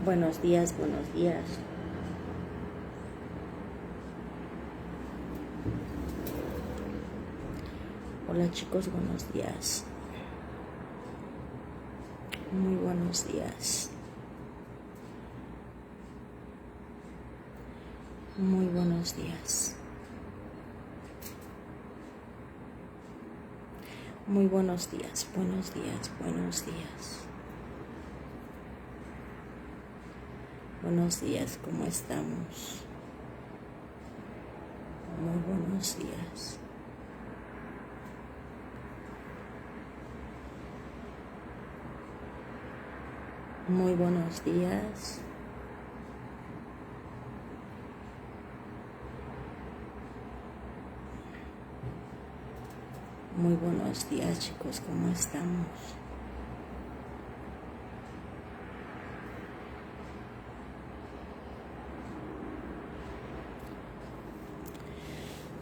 Buenos días, buenos días. Hola chicos, buenos días. Muy buenos días. Muy buenos días. Muy buenos días, buenos días, buenos días. Buenos días, ¿cómo estamos? Muy buenos días. Muy buenos días. Muy buenos días, chicos, ¿cómo estamos?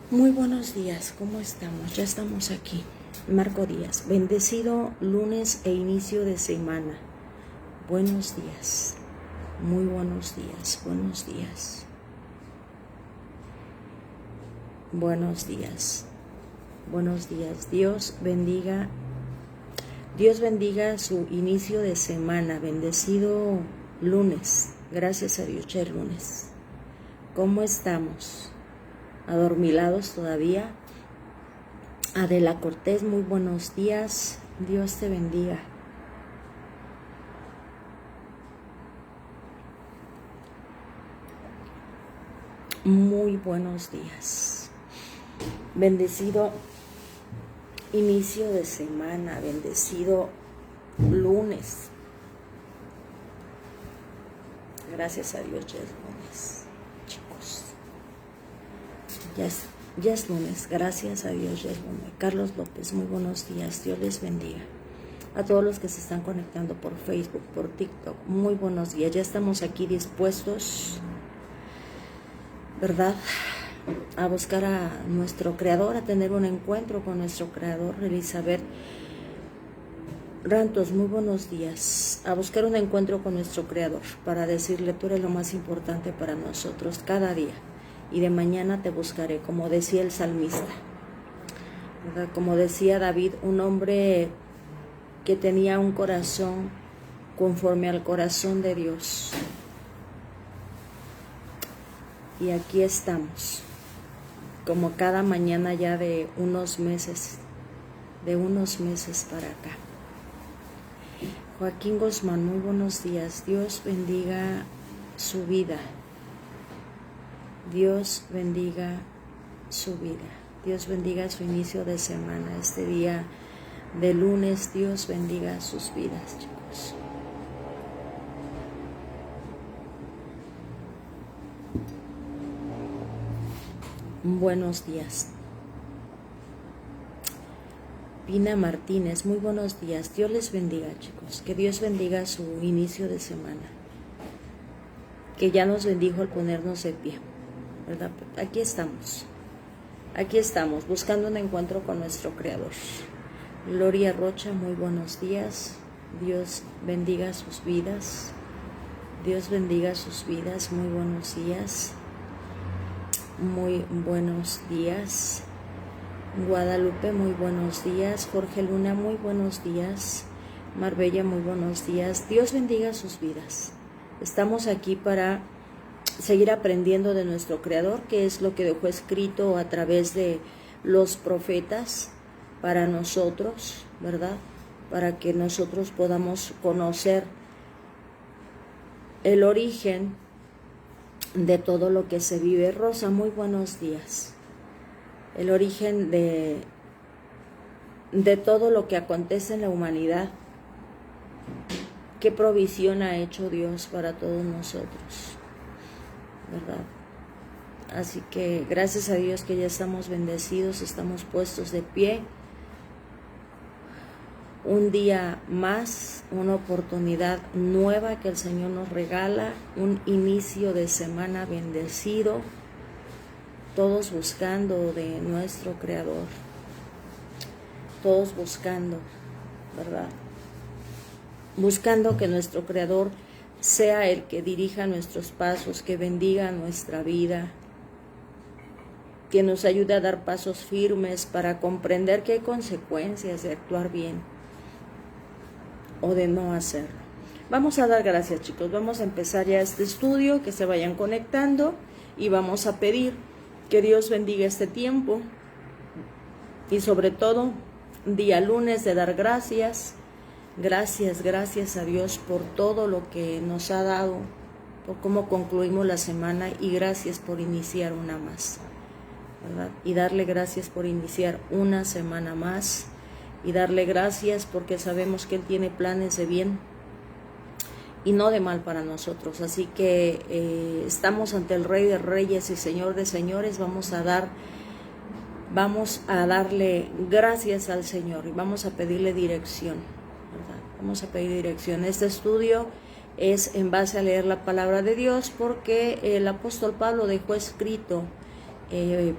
Muy buenos días, ¿cómo estamos? Ya estamos aquí. Marco Díaz, bendecido lunes e inicio de semana. Buenos días, muy buenos días, buenos días. Buenos días, buenos días. Dios bendiga su inicio de semana. Bendecido lunes. Gracias a Dios, ya es lunes. ¿Cómo estamos? ¿Adormilados todavía? Adela Cortés, muy buenos días. Dios te bendiga. Muy buenos días. Bendecido inicio de semana, bendecido lunes. Gracias a Dios, ya es lunes, chicos. Ya es lunes, gracias a Dios, ya es lunes. Carlos López, muy buenos días, Dios les bendiga. A todos los que se están conectando por Facebook, por TikTok, muy buenos días. Ya estamos aquí dispuestos, ¿verdad?, a buscar a nuestro Creador, a tener un encuentro con nuestro Creador. Elizabeth Rantos, muy buenos días. A buscar un encuentro con nuestro Creador para decirle: tú eres lo más importante para nosotros cada día, y de mañana te buscaré, como decía el salmista, ¿verdad? Como decía David, un hombre que tenía un corazón conforme al corazón de Dios. Y aquí estamos, como cada mañana ya de unos meses para acá. Joaquín Guzmán, muy buenos días. Dios bendiga su vida. Dios bendiga su vida. Dios bendiga su inicio de semana, este día de lunes. Dios bendiga sus vidas, chicos. Buenos días. Pina Martínez, muy buenos días. Dios les bendiga, chicos. Que Dios bendiga su inicio de semana. Que ya nos bendijo al ponernos de pie, ¿verdad? Aquí estamos, buscando un encuentro con nuestro Creador. Gloria Rocha, muy buenos días. Dios bendiga sus vidas. Dios bendiga sus vidas. Muy buenos días. Muy buenos días. Guadalupe, muy buenos días. Jorge Luna, muy buenos días. Marbella, muy buenos días. Dios bendiga sus vidas. Estamos aquí para seguir aprendiendo de nuestro Creador, que es lo que dejó escrito a través de los profetas para nosotros, ¿verdad? Para que nosotros podamos conocer el origen de todo lo que se vive. Rosa, muy buenos días. El origen de todo lo que acontece en la humanidad. ¿Qué provisión ha hecho Dios para todos nosotros? ¿Verdad? Así que gracias a Dios que ya estamos bendecidos, estamos puestos de pie. Un día más, una oportunidad nueva que el Señor nos regala, un inicio de semana bendecido, todos buscando de nuestro Creador, todos buscando, ¿verdad? Buscando que nuestro Creador sea el que dirija nuestros pasos, que bendiga nuestra vida, que nos ayude a dar pasos firmes para comprender que hay consecuencias de actuar bien o de no hacerlo. Vamos a dar gracias, chicos. Vamos a empezar ya este estudio, que se vayan conectando y vamos a pedir que Dios bendiga este tiempo y sobre todo día lunes de dar gracias. Gracias a Dios por todo lo que nos ha dado, por cómo concluimos la semana y gracias por iniciar una más, ¿verdad? Y darle gracias por iniciar una semana más y darle gracias porque sabemos que Él tiene planes de bien y no de mal para nosotros. Así que estamos ante el Rey de Reyes y Señor de Señores. Vamos a darle gracias al Señor y vamos a pedirle dirección, ¿verdad? Vamos a pedir dirección. Este estudio es en base a leer la palabra de Dios, porque el apóstol Pablo dejó escrito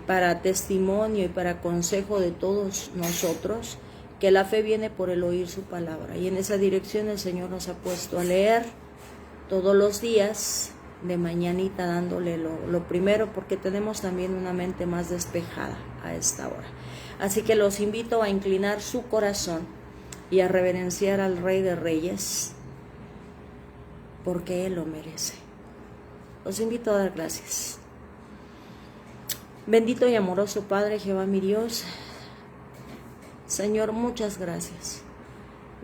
para testimonio y para consejo de todos nosotros que la fe viene por el oír su palabra, y en esa dirección el Señor nos ha puesto a leer todos los días de mañanita, dándole lo primero, porque tenemos también una mente más despejada a esta hora. Así que los invito a inclinar su corazón y a reverenciar al Rey de Reyes, porque Él lo merece. Los invito a dar gracias. Bendito y amoroso Padre Jehová mi Dios, Señor, muchas gracias.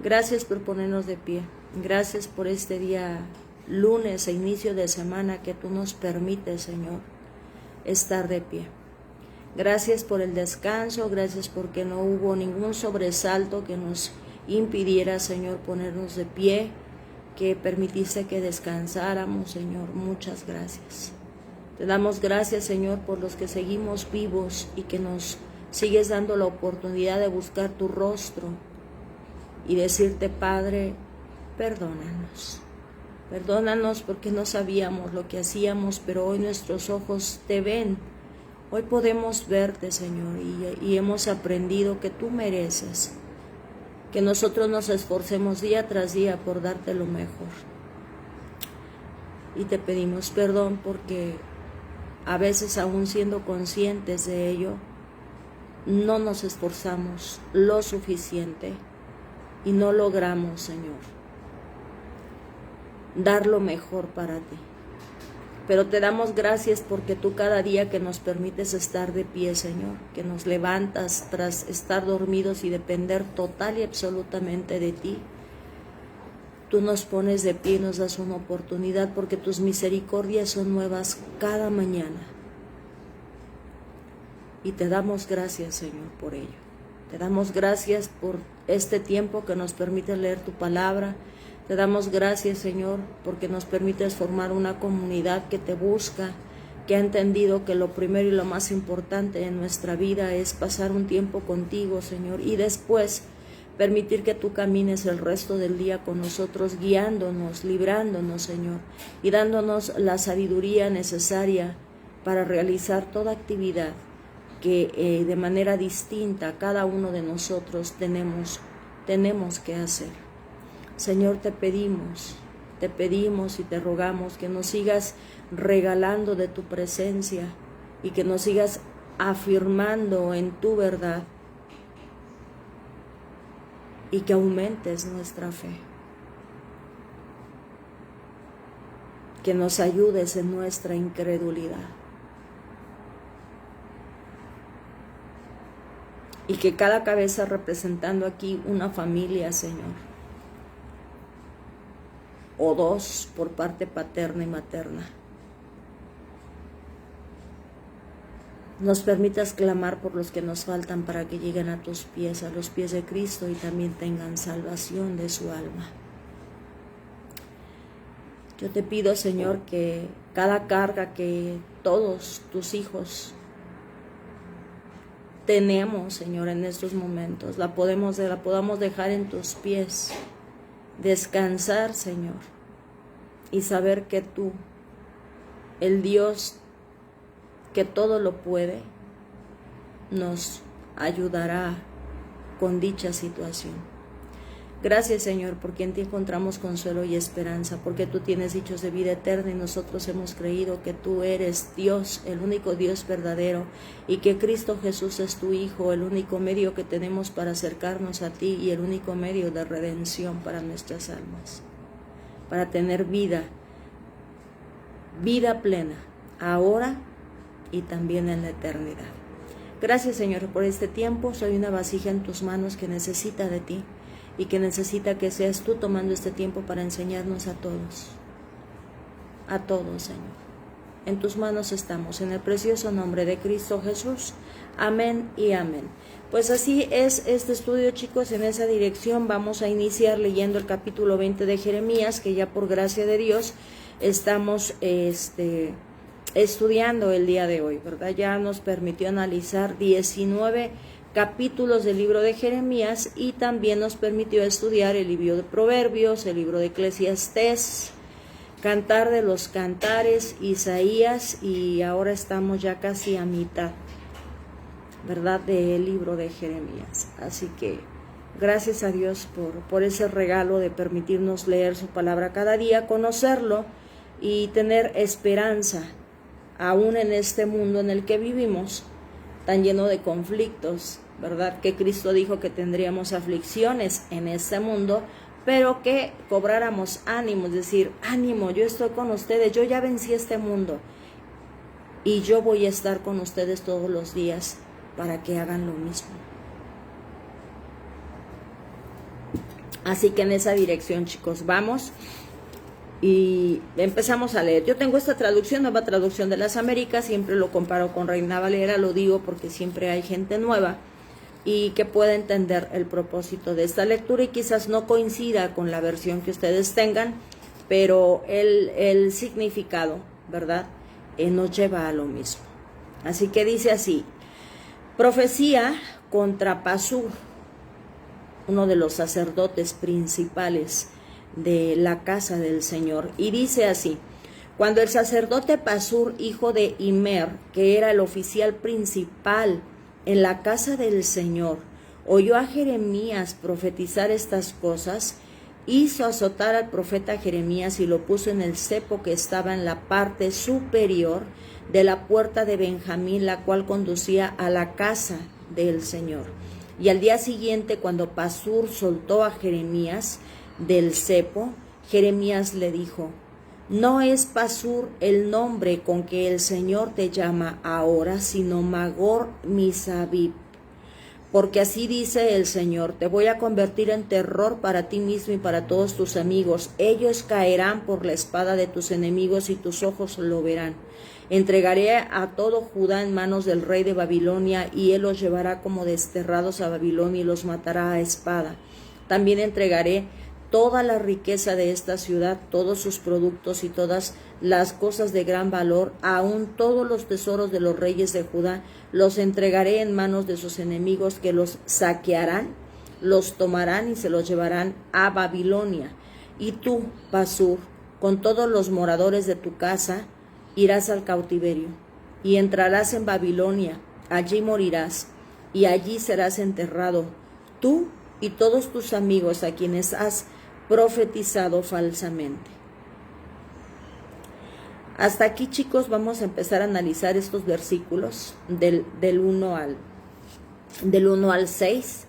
Gracias por ponernos de pie. Gracias por este día lunes e inicio de semana que tú nos permites, Señor, estar de pie. Gracias por el descanso, gracias porque no hubo ningún sobresalto que nos impidiera, Señor, ponernos de pie, que permitiste que descansáramos, Señor. Muchas gracias. Te damos gracias, Señor, por los que seguimos vivos y que nos sigues dando la oportunidad de buscar tu rostro y decirte, Padre, perdónanos. Perdónanos porque no sabíamos lo que hacíamos, pero hoy nuestros ojos te ven. Hoy podemos verte, Señor, y hemos aprendido que tú mereces que nosotros nos esforcemos día tras día por darte lo mejor. Y te pedimos perdón porque a veces, aún siendo conscientes de ello, no nos esforzamos lo suficiente y no logramos, Señor, dar lo mejor para ti. Pero te damos gracias porque tú cada día que nos permites estar de pie, Señor, que nos levantas tras estar dormidos y depender total y absolutamente de ti, tú nos pones de pie y nos das una oportunidad, porque tus misericordias son nuevas cada mañana. Y te damos gracias, Señor, por ello. Te damos gracias por este tiempo que nos permite leer tu palabra. Te damos gracias, Señor, porque nos permites formar una comunidad que te busca, que ha entendido que lo primero y lo más importante en nuestra vida es pasar un tiempo contigo, Señor, y después permitir que tú camines el resto del día con nosotros, guiándonos, librándonos, Señor, y dándonos la sabiduría necesaria para realizar toda actividad que de manera distinta cada uno de nosotros tenemos que hacer. Señor, te pedimos y te rogamos que nos sigas regalando de tu presencia y que nos sigas afirmando en tu verdad y que aumentes nuestra fe, que nos ayudes en nuestra incredulidad y que cada cabeza representando aquí una familia, Señor, o dos por parte paterna y materna, nos permitas clamar por los que nos faltan para que lleguen a tus pies, a los pies de Cristo, y también tengan salvación de su alma. Yo te pido, Señor, que cada carga que todos tus hijos tenemos, Señor, en estos momentos, la podamos dejar en tus pies, descansar, Señor, y saber que tú, el Dios que todo lo puede, nos ayudará con dicha situación. Gracias, Señor, porque en ti encontramos consuelo y esperanza, porque tú tienes dichos de vida eterna y nosotros hemos creído que tú eres Dios, el único Dios verdadero, y que Cristo Jesús es tu Hijo, el único medio que tenemos para acercarnos a ti y el único medio de redención para nuestras almas, para tener vida plena, ahora y también en la eternidad. Gracias, Señor, por este tiempo. Soy una vasija en tus manos que necesita de ti y que necesita que seas tú tomando este tiempo para enseñarnos a todos, Señor. En tus manos estamos, en el precioso nombre de Cristo Jesús. Amén y amén. Pues así es este estudio, chicos. En esa dirección vamos a iniciar leyendo el capítulo 20 de Jeremías, que ya por gracia de Dios estamos estudiando el día de hoy, ¿verdad? Ya nos permitió analizar 19 capítulos del libro de Jeremías y también nos permitió estudiar el libro de Proverbios, el libro de Eclesiastés, Cantar de los Cantares, Isaías, y ahora estamos ya casi a mitad, ¿verdad?, del libro de Jeremías. Así que gracias a Dios por ese regalo de permitirnos leer su palabra cada día, conocerlo y tener esperanza, aún en este mundo en el que vivimos, tan lleno de conflictos, ¿verdad? Que Cristo dijo que tendríamos aflicciones en este mundo, pero que cobráramos ánimo, es decir, ánimo, yo estoy con ustedes, yo ya vencí este mundo y yo voy a estar con ustedes todos los días para que hagan lo mismo. Así que en esa dirección, chicos, vamos y empezamos a leer. Yo tengo esta traducción, nueva traducción de las Américas, siempre lo comparo con Reina Valera, lo digo porque siempre hay gente nueva y que pueda entender el propósito de esta lectura y quizás no coincida con la versión que ustedes tengan, pero el significado, ¿verdad?, nos lleva a lo mismo. Así que dice así: profecía contra Pasur, uno de los sacerdotes principales de la casa del Señor, y dice así: cuando el sacerdote Pasur, hijo de Immer, que era el oficial principal en la casa del Señor, oyó a Jeremías profetizar estas cosas, hizo azotar al profeta Jeremías y lo puso en el cepo que estaba en la parte superior de la puerta de Benjamín, la cual conducía a la casa del Señor. Y al día siguiente, cuando Pasur soltó a Jeremías del cepo, Jeremías le dijo: no es Pasur el nombre con que el Señor te llama ahora, sino Magor Misabib. Porque así dice el Señor: te voy a convertir en terror para ti mismo y para todos tus amigos. Ellos caerán por la espada de tus enemigos y tus ojos lo verán. Entregaré a todo Judá en manos del rey de Babilonia, y él los llevará como desterrados a Babilonia y los matará a espada. También entregaré toda la riqueza de esta ciudad, todos sus productos y todas las cosas de gran valor, aun todos los tesoros de los reyes de Judá, los entregaré en manos de sus enemigos, que los saquearán, los tomarán y se los llevarán a Babilonia. Y tú, Pasur, con todos los moradores de tu casa, irás al cautiverio, y entrarás en Babilonia, allí morirás, y allí serás enterrado, tú y todos tus amigos a quienes has profetizado falsamente. Hasta aquí, chicos, vamos a empezar a analizar estos versículos del 1 al 6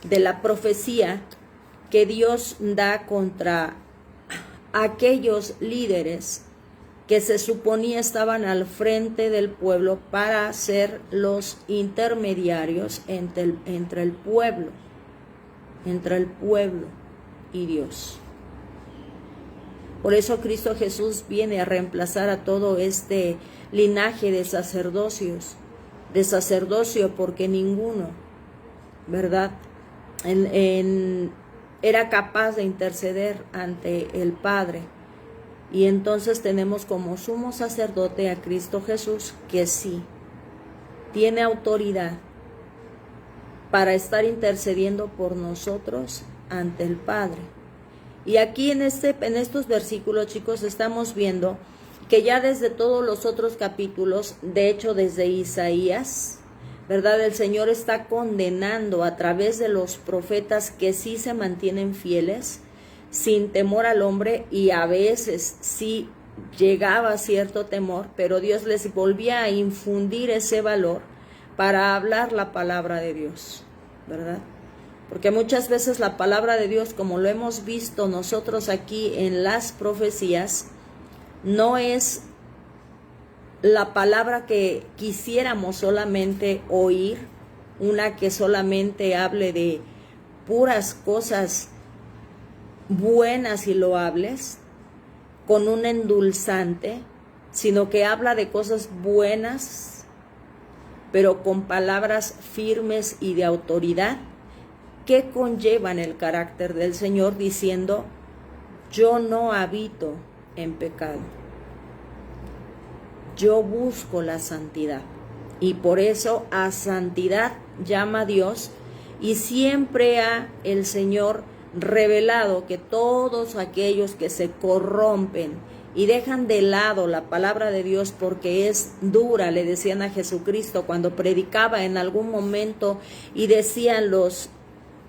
de la profecía que Dios da contra aquellos líderes que se suponía estaban al frente del pueblo para ser los intermediarios entre el pueblo y Dios. Por eso Cristo Jesús viene a reemplazar a todo este linaje de sacerdocio, porque ninguno, ¿verdad?, era capaz de interceder ante el Padre. Y entonces tenemos como sumo sacerdote a Cristo Jesús, que sí tiene autoridad para estar intercediendo por nosotros ante el Padre. Y aquí en estos versículos, chicos, estamos viendo que ya desde todos los otros capítulos, de hecho desde Isaías, ¿verdad? El Señor está condenando a través de los profetas que sí se mantienen fieles, sin temor al hombre, y a veces sí llegaba cierto temor, pero Dios les volvía a infundir ese valor para hablar la palabra de Dios, ¿verdad? Porque muchas veces la palabra de Dios, como lo hemos visto nosotros aquí en las profecías, no es la palabra que quisiéramos solamente oír, una que solamente hable de puras cosas buenas y loables, con un endulzante, sino que habla de cosas buenas, pero con palabras firmes y de autoridad, que conllevan el carácter del Señor, diciendo: yo no habito en pecado, yo busco la santidad. Y por eso a santidad llama Dios, y siempre ha el Señor revelado que todos aquellos que se corrompen y dejan de lado la palabra de Dios porque es dura, le decían a Jesucristo cuando predicaba en algún momento, y decían los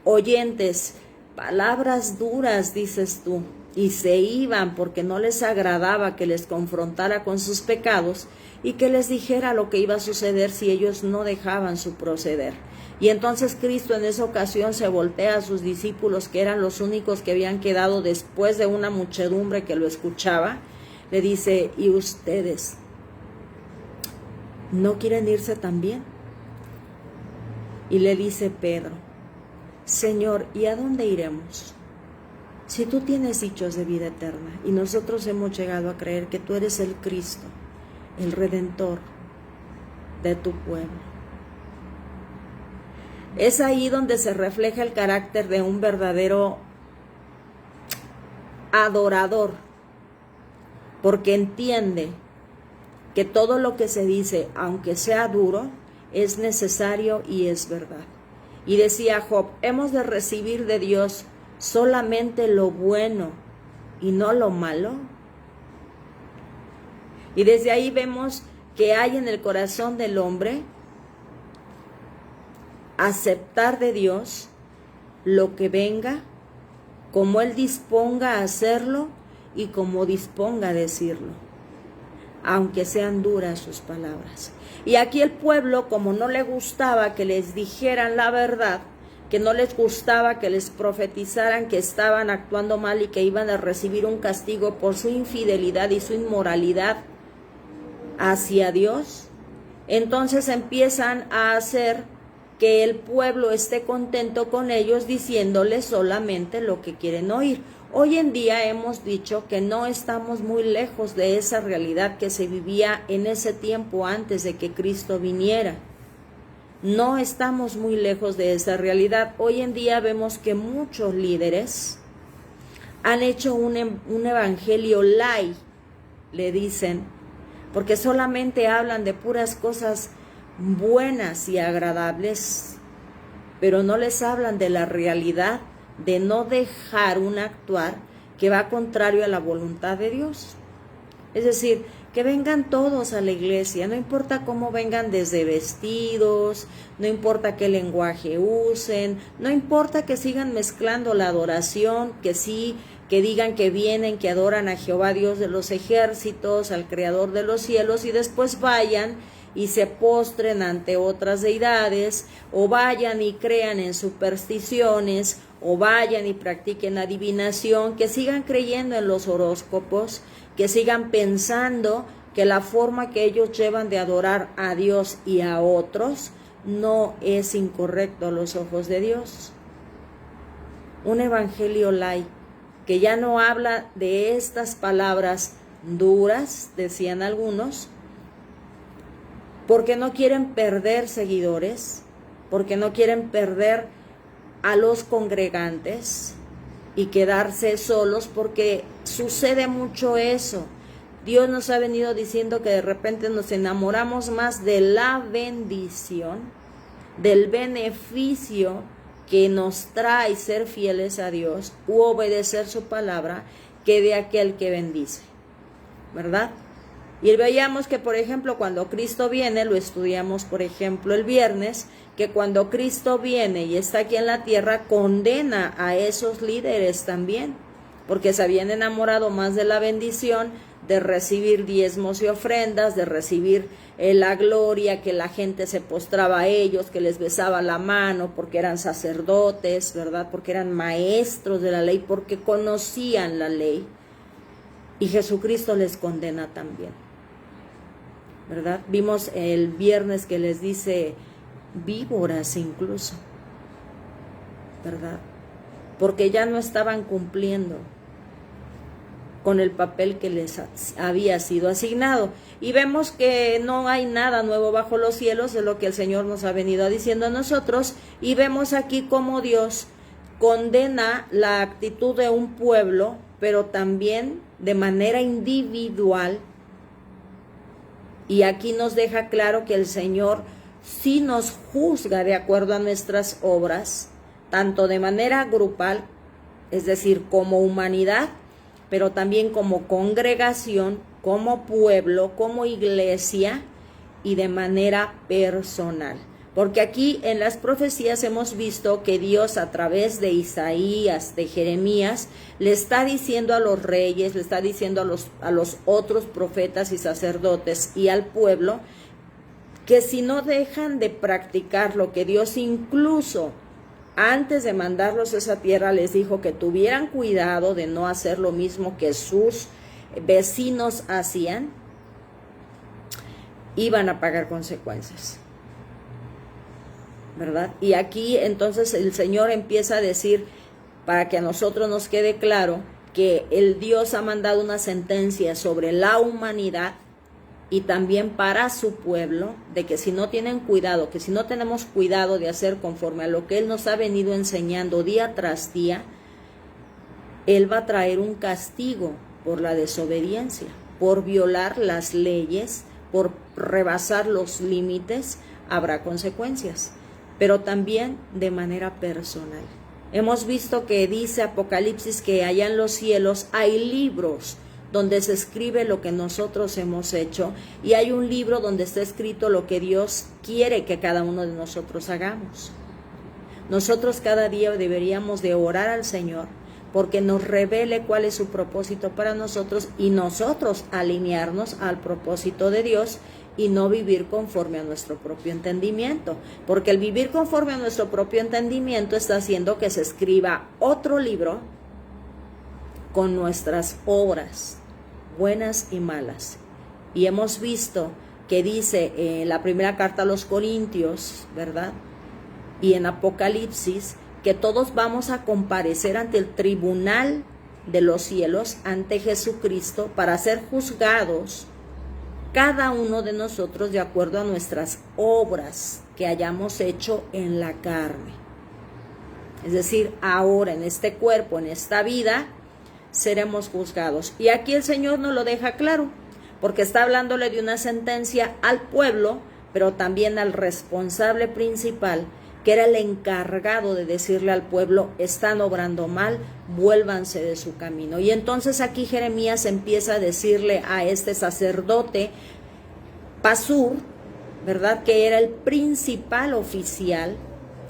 oyentes: palabras duras dices tú, y se iban porque no les agradaba que les confrontara con sus pecados y que les dijera lo que iba a suceder si ellos no dejaban su proceder. Y entonces Cristo en esa ocasión se voltea a sus discípulos, que eran los únicos que habían quedado después de una muchedumbre que lo escuchaba, le dice: ¿y ustedes no quieren irse también? Y le dice Pedro: Señor, ¿y a dónde iremos? Si tú tienes dichos de vida eterna y nosotros hemos llegado a creer que tú eres el Cristo, el Redentor de tu pueblo. Es ahí donde se refleja el carácter de un verdadero adorador, porque entiende que todo lo que se dice, aunque sea duro, es necesario y es verdad. Y decía Job: hemos de recibir de Dios solamente lo bueno y no lo malo. Y desde ahí vemos que hay en el corazón del hombre aceptar de Dios lo que venga, como Él disponga a hacerlo y como disponga a decirlo, aunque sean duras sus palabras. Y aquí el pueblo, como no le gustaba que les dijeran la verdad, que no les gustaba que les profetizaran que estaban actuando mal y que iban a recibir un castigo por su infidelidad y su inmoralidad hacia Dios, entonces empiezan a hacer que el pueblo esté contento con ellos, diciéndoles solamente lo que quieren oír. Hoy en día hemos dicho que no estamos muy lejos de esa realidad que se vivía en ese tiempo antes de que Cristo viniera. No estamos muy lejos de esa realidad. Hoy en día vemos que muchos líderes han hecho un evangelio light, le dicen, porque solamente hablan de puras cosas buenas y agradables, pero no les hablan de la realidad de no dejar un actuar que va contrario a la voluntad de Dios. Es decir, que vengan todos a la iglesia, no importa cómo vengan, desde vestidos, no importa qué lenguaje usen, no importa que sigan mezclando la adoración, que sí, que digan que vienen, que adoran a Jehová Dios de los ejércitos, al Creador de los cielos, y después vayan y se postren ante otras deidades, o vayan y crean en supersticiones, o vayan y practiquen adivinación, que sigan creyendo en los horóscopos, que sigan pensando que la forma que ellos llevan de adorar a Dios y a otros no es incorrecto a los ojos de Dios. Un evangelio light, que ya no habla de estas palabras duras, decían algunos, porque no quieren perder seguidores, porque no quieren perder a los congregantes y quedarse solos, porque sucede mucho eso. Dios nos ha venido diciendo que de repente nos enamoramos más de la bendición, del beneficio que nos trae ser fieles a Dios u obedecer su palabra, que de aquel que bendice, ¿verdad? Y veíamos que, por ejemplo, cuando Cristo viene, lo estudiamos, por ejemplo, el viernes, que cuando Cristo viene y está aquí en la tierra, condena a esos líderes también, porque se habían enamorado más de la bendición, de recibir diezmos y ofrendas, de recibir la gloria, que la gente se postraba a ellos, que les besaba la mano, porque eran sacerdotes, ¿verdad? Porque eran maestros de la ley, porque conocían la ley. Y Jesucristo les condena también, ¿verdad? Vimos el viernes que les dice víboras incluso, ¿verdad? Porque ya no estaban cumpliendo con el papel que les había sido asignado. Y vemos que no hay nada nuevo bajo los cielos, de lo que el Señor nos ha venido diciendo a nosotros, y vemos aquí cómo Dios condena la actitud de un pueblo, pero también de manera individual. Y aquí nos deja claro que el Señor sí nos juzga de acuerdo a nuestras obras, tanto de manera grupal, es decir, como humanidad, pero también como congregación, como pueblo, como iglesia y de manera personal. Porque aquí en las profecías hemos visto que Dios, a través de Isaías, de Jeremías, le está diciendo a los reyes, le está diciendo a los otros profetas y sacerdotes y al pueblo, que si no dejan de practicar lo que Dios incluso antes de mandarlos a esa tierra les dijo, que tuvieran cuidado de no hacer lo mismo que sus vecinos hacían, iban a pagar consecuencias, ¿verdad? Y aquí entonces el Señor empieza a decir, para que a nosotros nos quede claro, que el Dios ha mandado una sentencia sobre la humanidad y también para su pueblo, de que si no tienen cuidado, que si no tenemos cuidado de hacer conforme a lo que Él nos ha venido enseñando día tras día, Él va a traer un castigo por la desobediencia, por violar las leyes, por rebasar los límites, habrá consecuencias, pero también de manera personal. Hemos visto que dice Apocalipsis que allá en los cielos hay libros donde se escribe lo que nosotros hemos hecho, y hay un libro donde está escrito lo que Dios quiere que cada uno de nosotros hagamos. Nosotros cada día deberíamos de orar al Señor porque nos revele cuál es su propósito para nosotros, y nosotros alinearnos al propósito de Dios y no vivir conforme a nuestro propio entendimiento, porque el vivir conforme a nuestro propio entendimiento está haciendo que se escriba otro libro con nuestras obras, buenas y malas. Y hemos visto que dice en la primera carta a los Corintios, ¿verdad? Y en Apocalipsis, que todos vamos a comparecer ante el tribunal de los cielos, ante Jesucristo, para ser juzgados cada uno de nosotros de acuerdo a nuestras obras que hayamos hecho en la carne. Es decir, ahora en este cuerpo, en esta vida, seremos juzgados. Y aquí el Señor nos lo deja claro, porque está hablándole de una sentencia al pueblo, pero también al responsable principal, que era el encargado de decirle al pueblo, están obrando mal, vuélvanse de su camino. Y entonces aquí Jeremías empieza a decirle a este sacerdote Pasur, ¿verdad?, que era el principal oficial,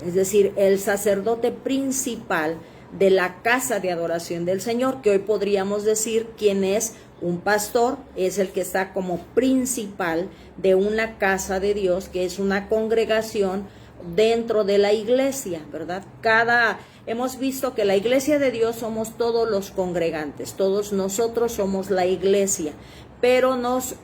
es decir, el sacerdote principal de la casa de adoración del Señor, que hoy podríamos decir quién es un pastor, es el que está como principal de una casa de Dios, que es una congregación dentro de la iglesia, ¿verdad? Hemos visto que la iglesia de Dios somos todos los congregantes, todos nosotros somos la iglesia, pero nos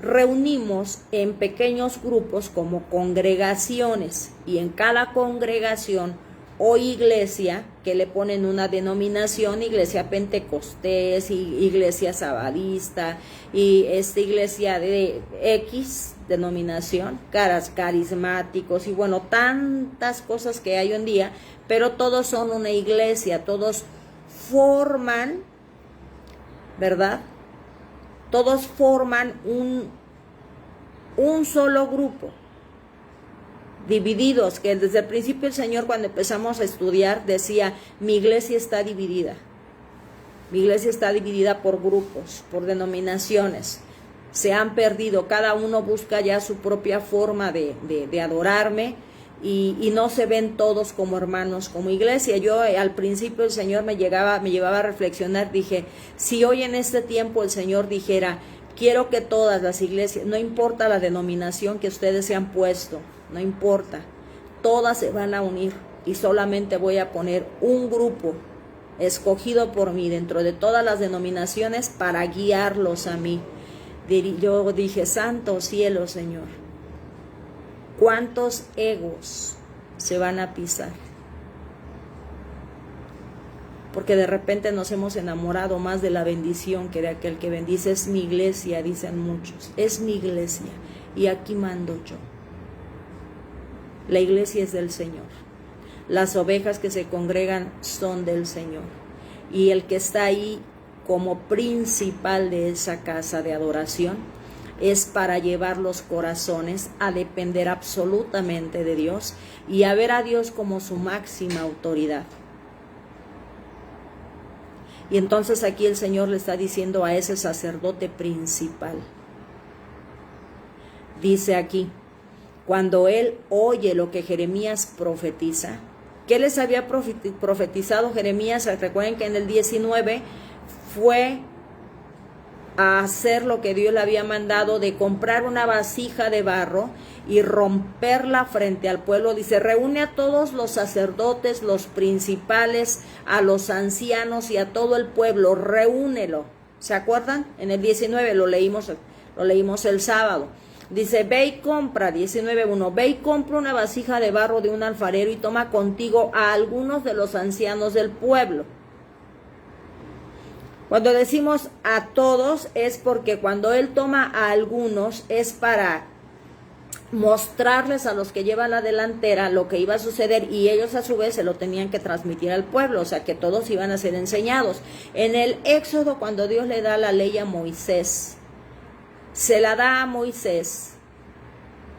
reunimos en pequeños grupos como congregaciones, y en cada congregación o iglesia, que le ponen una denominación, iglesia pentecostés, iglesia sabadista, y esta iglesia de X denominación, carismáticos, y bueno, tantas cosas que hay hoy en día, pero todos son una iglesia, todos forman, ¿verdad? Todos forman un solo grupo, divididos, que desde el principio el Señor, cuando empezamos a estudiar, decía, mi iglesia está dividida por grupos, por denominaciones, se han perdido, cada uno busca ya su propia forma de adorarme y no se ven todos como hermanos, como iglesia. Yo al principio el Señor me llevaba a reflexionar, dije, si hoy en este tiempo el Señor dijera, quiero que todas las iglesias, no importa la denominación que ustedes se han puesto, no importa, todas se van a unir y solamente voy a poner un grupo escogido por mí dentro de todas las denominaciones para guiarlos a mí. Yo dije, santo cielo, Señor, ¿cuántos egos se van a pisar? Porque de repente nos hemos enamorado más de la bendición que de aquel que bendice. Es mi iglesia, dicen muchos, es mi iglesia y aquí mando yo. La iglesia es del Señor. Las ovejas que se congregan son del Señor. Y el que está ahí como principal de esa casa de adoración es para llevar los corazones a depender absolutamente de Dios y a ver a Dios como su máxima autoridad. Y entonces aquí el Señor le está diciendo a ese sacerdote principal. Dice aquí, cuando él oye lo que Jeremías profetiza, ¿qué les había profetizado Jeremías? Recuerden que en el 19 fue a hacer lo que Dios le había mandado, de comprar una vasija de barro y romperla frente al pueblo. Dice, reúne a todos los sacerdotes, los principales, a los ancianos y a todo el pueblo, reúnelo. ¿Se acuerdan? En el 19 lo leímos el sábado. Dice, ve y compra, 19:1, ve y compra una vasija de barro de un alfarero y toma contigo a algunos de los ancianos del pueblo. Cuando decimos a todos es porque cuando él toma a algunos es para mostrarles a los que llevan la delantera lo que iba a suceder y ellos a su vez se lo tenían que transmitir al pueblo, o sea que todos iban a ser enseñados. En el Éxodo, cuando Dios le da la ley a Moisés, se la da a Moisés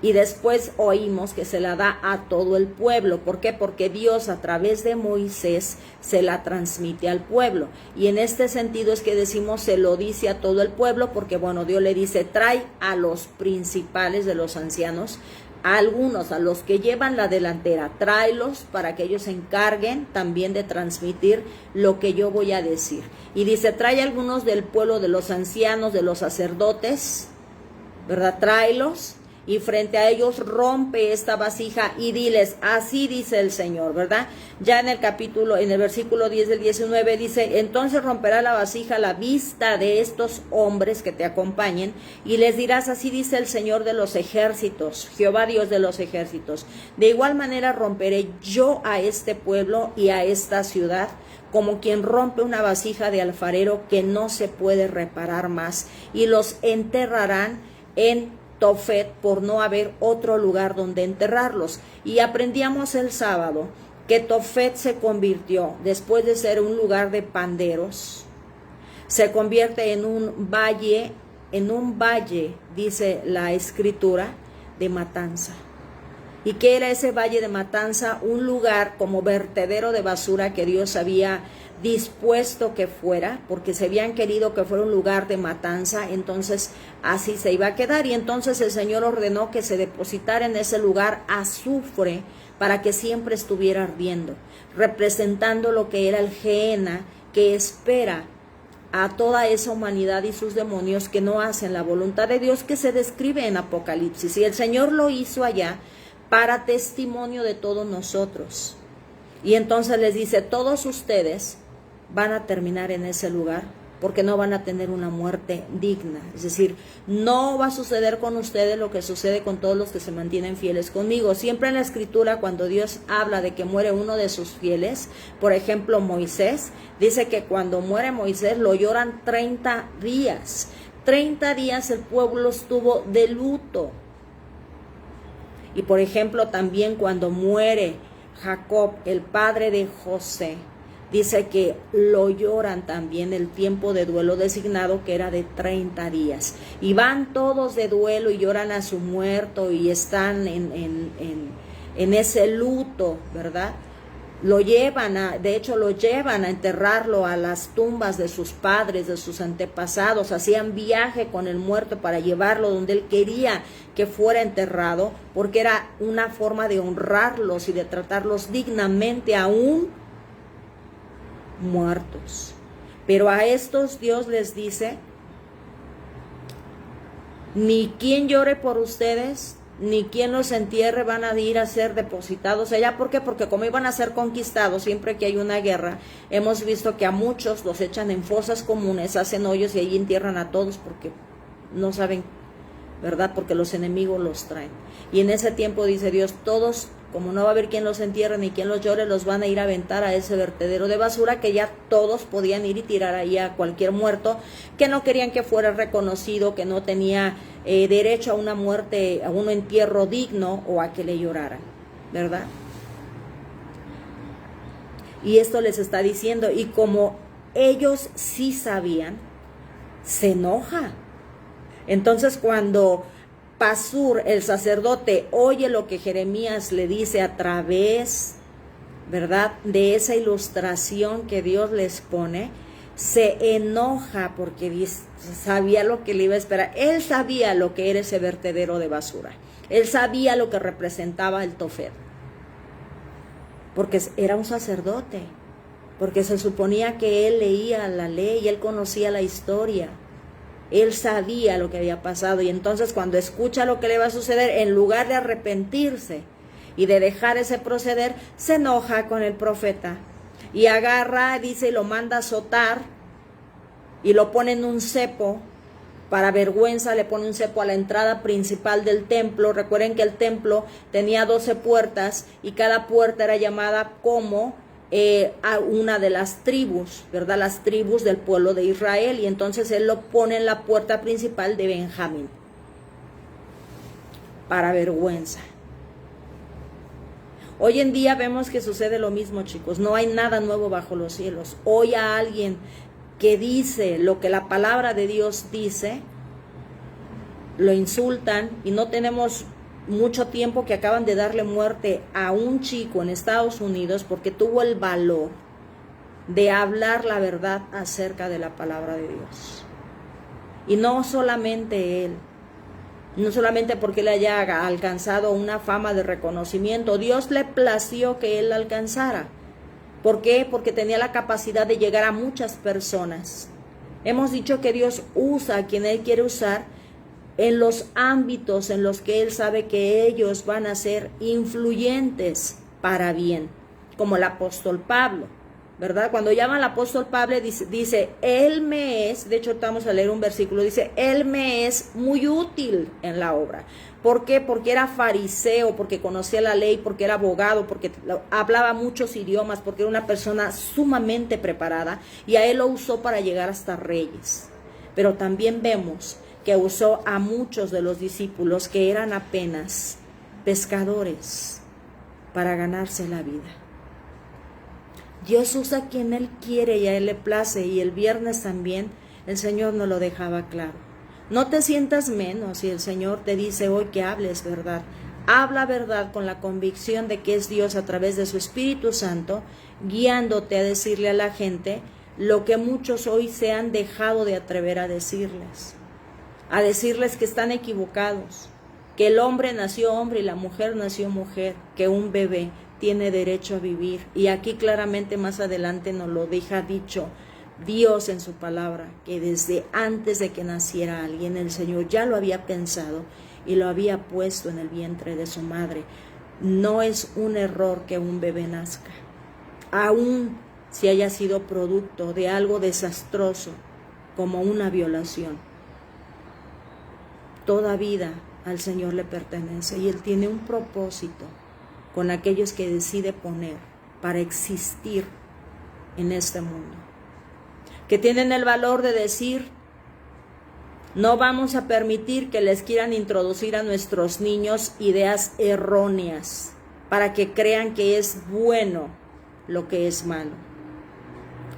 y después oímos que se la da a todo el pueblo. ¿Por qué? Porque Dios a través de Moisés se la transmite al pueblo. Y en este sentido es que decimos se lo dice a todo el pueblo, porque bueno, Dios le dice, trae a los principales de los ancianos, a algunos, a los que llevan la delantera, tráelos para que ellos se encarguen también de transmitir lo que yo voy a decir. Y dice, trae a algunos del pueblo, de los ancianos, de los sacerdotes, ¿verdad? Tráelos. Y frente a ellos rompe esta vasija y diles, así dice el Señor, ¿verdad? Ya en el versículo 10 del 19 dice, entonces romperá la vasija a la vista de estos hombres que te acompañen y les dirás, así dice el Señor de los ejércitos, Jehová Dios de los ejércitos. De igual manera romperé yo a este pueblo y a esta ciudad, como quien rompe una vasija de alfarero que no se puede reparar más, y los enterrarán en Tofet por no haber otro lugar donde enterrarlos. Y aprendíamos el sábado que Tofet se convirtió, después de ser un lugar de panderos, se convierte en un valle, dice la escritura, de matanza. ¿Y qué era ese valle de matanza? Un lugar como vertedero de basura que Dios había dispuesto que fuera, porque se habían querido que fuera un lugar de matanza, entonces así se iba a quedar. Y entonces el Señor ordenó que se depositara en ese lugar azufre para que siempre estuviera ardiendo, representando lo que era el Gehenna, que espera a toda esa humanidad y sus demonios que no hacen la voluntad de Dios, que se describe en Apocalipsis. Y el Señor lo hizo allá para testimonio de todos nosotros. Y entonces les dice, todos ustedes van a terminar en ese lugar porque no van a tener una muerte digna. Es decir, no va a suceder con ustedes lo que sucede con todos los que se mantienen fieles conmigo. Siempre en la Escritura, cuando Dios habla de que muere uno de sus fieles, por ejemplo Moisés, dice que cuando muere Moisés lo lloran 30 días. 30 días el pueblo estuvo de luto. Y por ejemplo también cuando muere Jacob, el padre de José, dice que lo lloran también el tiempo de duelo designado, que era de 30 días. Y van todos de duelo y lloran a su muerto y están en ese luto, ¿verdad? de hecho lo llevan a enterrarlo a las tumbas de sus padres, de sus antepasados, hacían viaje con el muerto para llevarlo donde él quería que fuera enterrado, porque era una forma de honrarlos y de tratarlos dignamente aún muertos. Pero a estos Dios les dice, ni quien llore por ustedes, ni quien los entierre van a ir a ser depositados allá. ¿Por qué? Porque como iban a ser conquistados, siempre que hay una guerra, hemos visto que a muchos los echan en fosas comunes, hacen hoyos y ahí entierran a todos porque no saben, ¿verdad? Porque los enemigos los traen. Y en ese tiempo dice Dios, todos, como no va a haber quien los entierre ni quien los llore, los van a ir a aventar a ese vertedero de basura que ya todos podían ir y tirar ahí a cualquier muerto que no querían que fuera reconocido, que no tenía derecho a una muerte, a un entierro digno o a que le lloraran, ¿verdad? Y esto les está diciendo, y como ellos sí sabían, se enoja. Entonces cuando Pasur, el sacerdote, oye lo que Jeremías le dice a través, ¿verdad?, de esa ilustración que Dios les pone, se enoja porque sabía lo que le iba a esperar. Él sabía lo que era ese vertedero de basura. Él sabía lo que representaba el Tofet, porque era un sacerdote, porque se suponía que él leía la ley, él conocía la historia. Él sabía lo que había pasado, y entonces cuando escucha lo que le va a suceder, en lugar de arrepentirse y de dejar ese proceder, se enoja con el profeta y agarra, dice, y lo manda a azotar y lo pone en un cepo. Para vergüenza le pone un cepo a la entrada principal del templo. Recuerden que el templo tenía 12 puertas y cada puerta era llamada como a una de las tribus, ¿verdad? Las tribus del pueblo de Israel, y entonces él lo pone en la puerta principal de Benjamín. Para vergüenza. Hoy en día vemos que sucede lo mismo, chicos. No hay nada nuevo bajo los cielos. Hoy a alguien que dice lo que la palabra de Dios dice, lo insultan, y no tenemos mucho tiempo que acaban de darle muerte a un chico en Estados Unidos porque tuvo el valor de hablar la verdad acerca de la palabra de Dios. Y no solamente él, no solamente porque él haya alcanzado una fama de reconocimiento, Dios le plació que él la alcanzara. ¿Por qué? Porque tenía la capacidad de llegar a muchas personas. Hemos dicho que Dios usa a quien Él quiere usar en los ámbitos en los que Él sabe que ellos van a ser influyentes para bien, como el apóstol Pablo, ¿verdad? Cuando llama al apóstol Pablo dice, Él me es, de hecho vamos a leer un versículo, dice, Él me es muy útil en la obra. ¿Por qué? Porque era fariseo, porque conocía la ley, porque era abogado, porque hablaba muchos idiomas, porque era una persona sumamente preparada, y a él lo usó para llegar hasta reyes. Pero también vemos que usó a muchos de los discípulos que eran apenas pescadores para ganarse la vida. Dios usa a quien Él quiere y a Él le place, y el viernes también el Señor nos lo dejaba claro. No te sientas menos si el Señor te dice hoy que hables verdad. Habla verdad con la convicción de que es Dios a través de su Espíritu Santo, guiándote a decirle a la gente lo que muchos hoy se han dejado de atrever a decirles que están equivocados, que el hombre nació hombre y la mujer nació mujer, que un bebé tiene derecho a vivir. Y aquí claramente más adelante nos lo deja dicho Dios en su palabra, que desde antes de que naciera alguien, el Señor ya lo había pensado y lo había puesto en el vientre de su madre. No es un error que un bebé nazca, aun si haya sido producto de algo desastroso como una violación. Toda vida al Señor le pertenece, y Él tiene un propósito con aquellos que decide poner para existir en este mundo, que tienen el valor de decir, no vamos a permitir que les quieran introducir a nuestros niños ideas erróneas para que crean que es bueno lo que es malo.